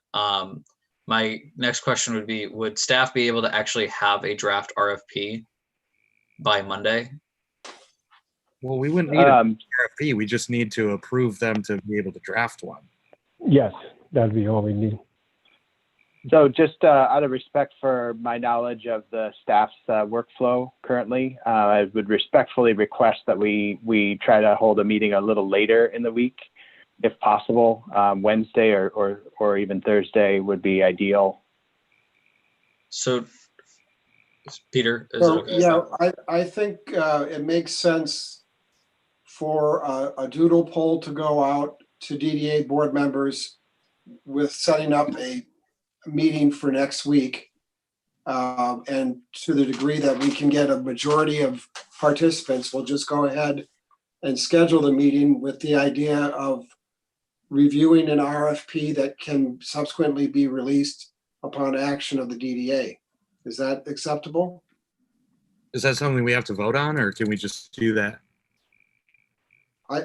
My next question would be, would staff be able to actually have a draft RFP by Monday? Well, we wouldn't need an RFP. We just need to approve them to be able to draft one. Yes, that'd be all we need. So just out of respect for my knowledge of the staff's workflow currently, I would respectfully request that we try to hold a meeting a little later in the week, if possible. Wednesday or even Thursday would be ideal. So, Peter, is it okay? Yeah, I think it makes sense for a doodle poll to go out to DDA board members with setting up a meeting for next week. And to the degree that we can get a majority of participants, we'll just go ahead and schedule the meeting with the idea of reviewing an RFP that can subsequently be released upon action of the DDA. Is that acceptable? Is that something we have to vote on, or can we just do that?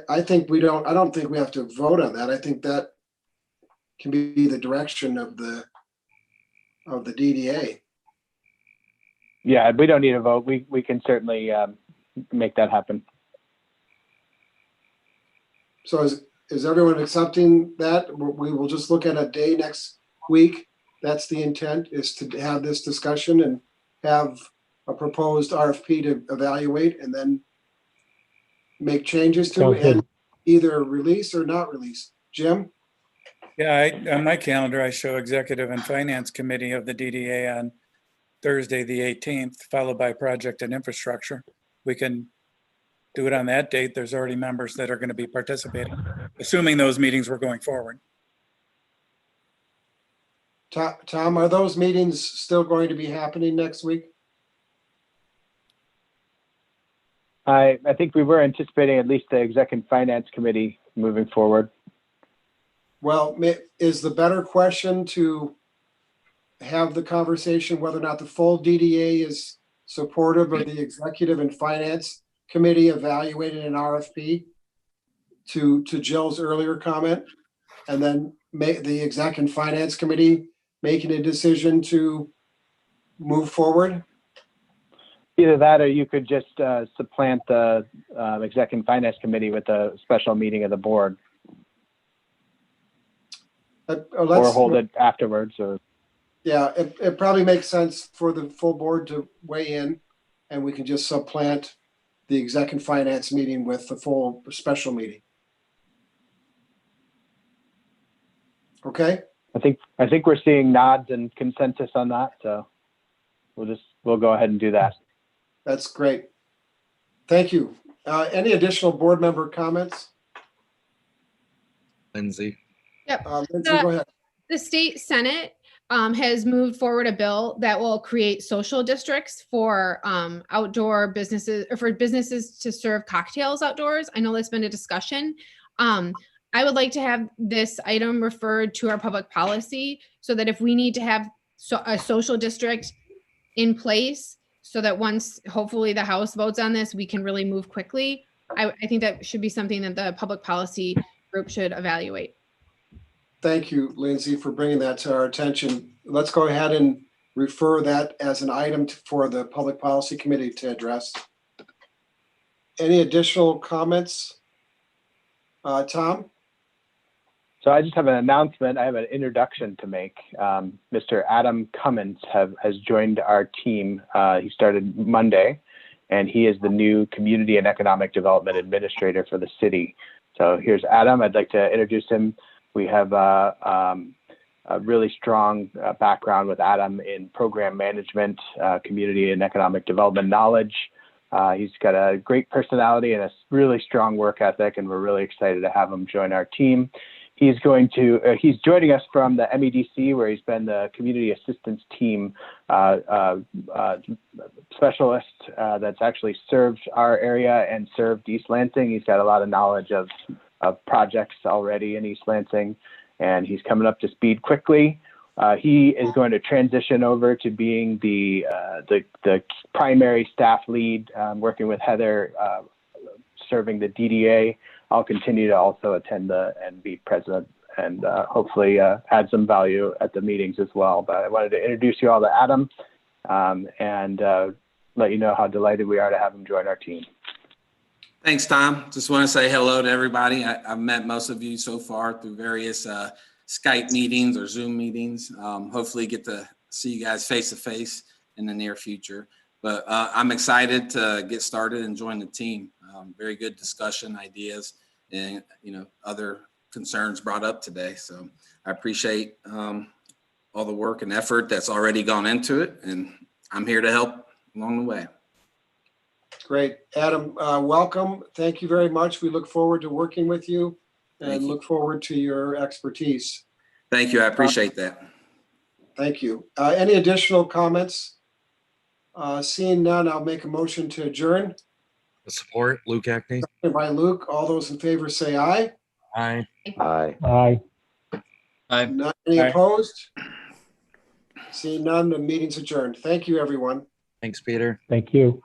I think we don't, I don't think we have to vote on that. I think that can be the direction of the DDA. Yeah, we don't need a vote. We can certainly make that happen. So is everyone accepting that? We will just look at a day next week. That's the intent, is to have this discussion and have a proposed RFP to evaluate and then make changes to and either release or not release. Jim? Yeah, on my calendar, I show Executive and Finance Committee of the DDA on Thursday, the 18th, followed by Project and Infrastructure. We can do it on that date. There's already members that are going to be participating, assuming those meetings were going forward. Tom, are those meetings still going to be happening next week? I think we were anticipating at least the Exec and Finance Committee moving forward. Well, is the better question to have the conversation whether or not the full DDA is supportive of the Executive and Finance Committee evaluating an RFP to Jill's earlier comment, and then make the Exec and Finance Committee making a decision to move forward? Either that, or you could just supplant the Exec and Finance Committee with a special meeting of the board. Or hold it afterwards. Or yeah, it probably makes sense for the full board to weigh in, and we can just supplant the Exec and Finance meeting with the full special meeting. Okay? I think we're seeing nods and consensus on that, so we'll go ahead and do that. That's great. Thank you. Any additional board member comments? Lindsay. Yep. Lindsay, go ahead. The state Senate has moved forward a bill that will create social districts for outdoor businesses, or for businesses to serve cocktails outdoors. I know that's been a discussion. I would like to have this item referred to our public policy so that if we need to have a social district in place, so that once hopefully the House votes on this, we can really move quickly. I think that should be something that the public policy group should evaluate. Thank you, Lindsay, for bringing that to our attention. Let's go ahead and refer that as an item for the Public Policy Committee to address. Any additional comments? Tom? So I just have an announcement. I have an introduction to make. Mr. Adam Cummins has joined our team. He started Monday, and he is the new Community and Economic Development Administrator for the city. So here's Adam. I'd like to introduce him. We have a really strong background with Adam in program management, community and economic development knowledge. He's got a great personality and a really strong work ethic, and we're really excited to have him join our team. He's joining us from the MEDC, where he's been the community assistance team specialist that's actually served our area and served East Lansing. He's got a lot of knowledge of projects already in East Lansing, and he's coming up to speed quickly. He is going to transition over to being the primary staff lead, working with Heather, serving the DDA. I'll continue to also attend and be present and hopefully add some value at the meetings as well. But I wanted to introduce you all to Adam and let you know how delighted we are to have him join our team. Thanks, Tom. Just want to say hello to everybody. I've met most of you so far through various Skype meetings or Zoom meetings. Hopefully get to see you guys face to face in the near future. But I'm excited to get started and join the team. Very good discussion, ideas, and other concerns brought up today. So I appreciate all the work and effort that's already gone into it, and I'm here to help along the way. Great. Adam, welcome. Thank you very much. We look forward to working with you and look forward to your expertise. Thank you. I appreciate that. Thank you. Any additional comments? Seeing none, I'll make a motion to adjourn. Support, Luke Hackney. By Luke, all those in favor say aye. Aye. Aye. Aye. Aye. Not any opposed? Seeing none, the meeting's adjourned. Thank you, everyone. Thanks, Peter. Thank you.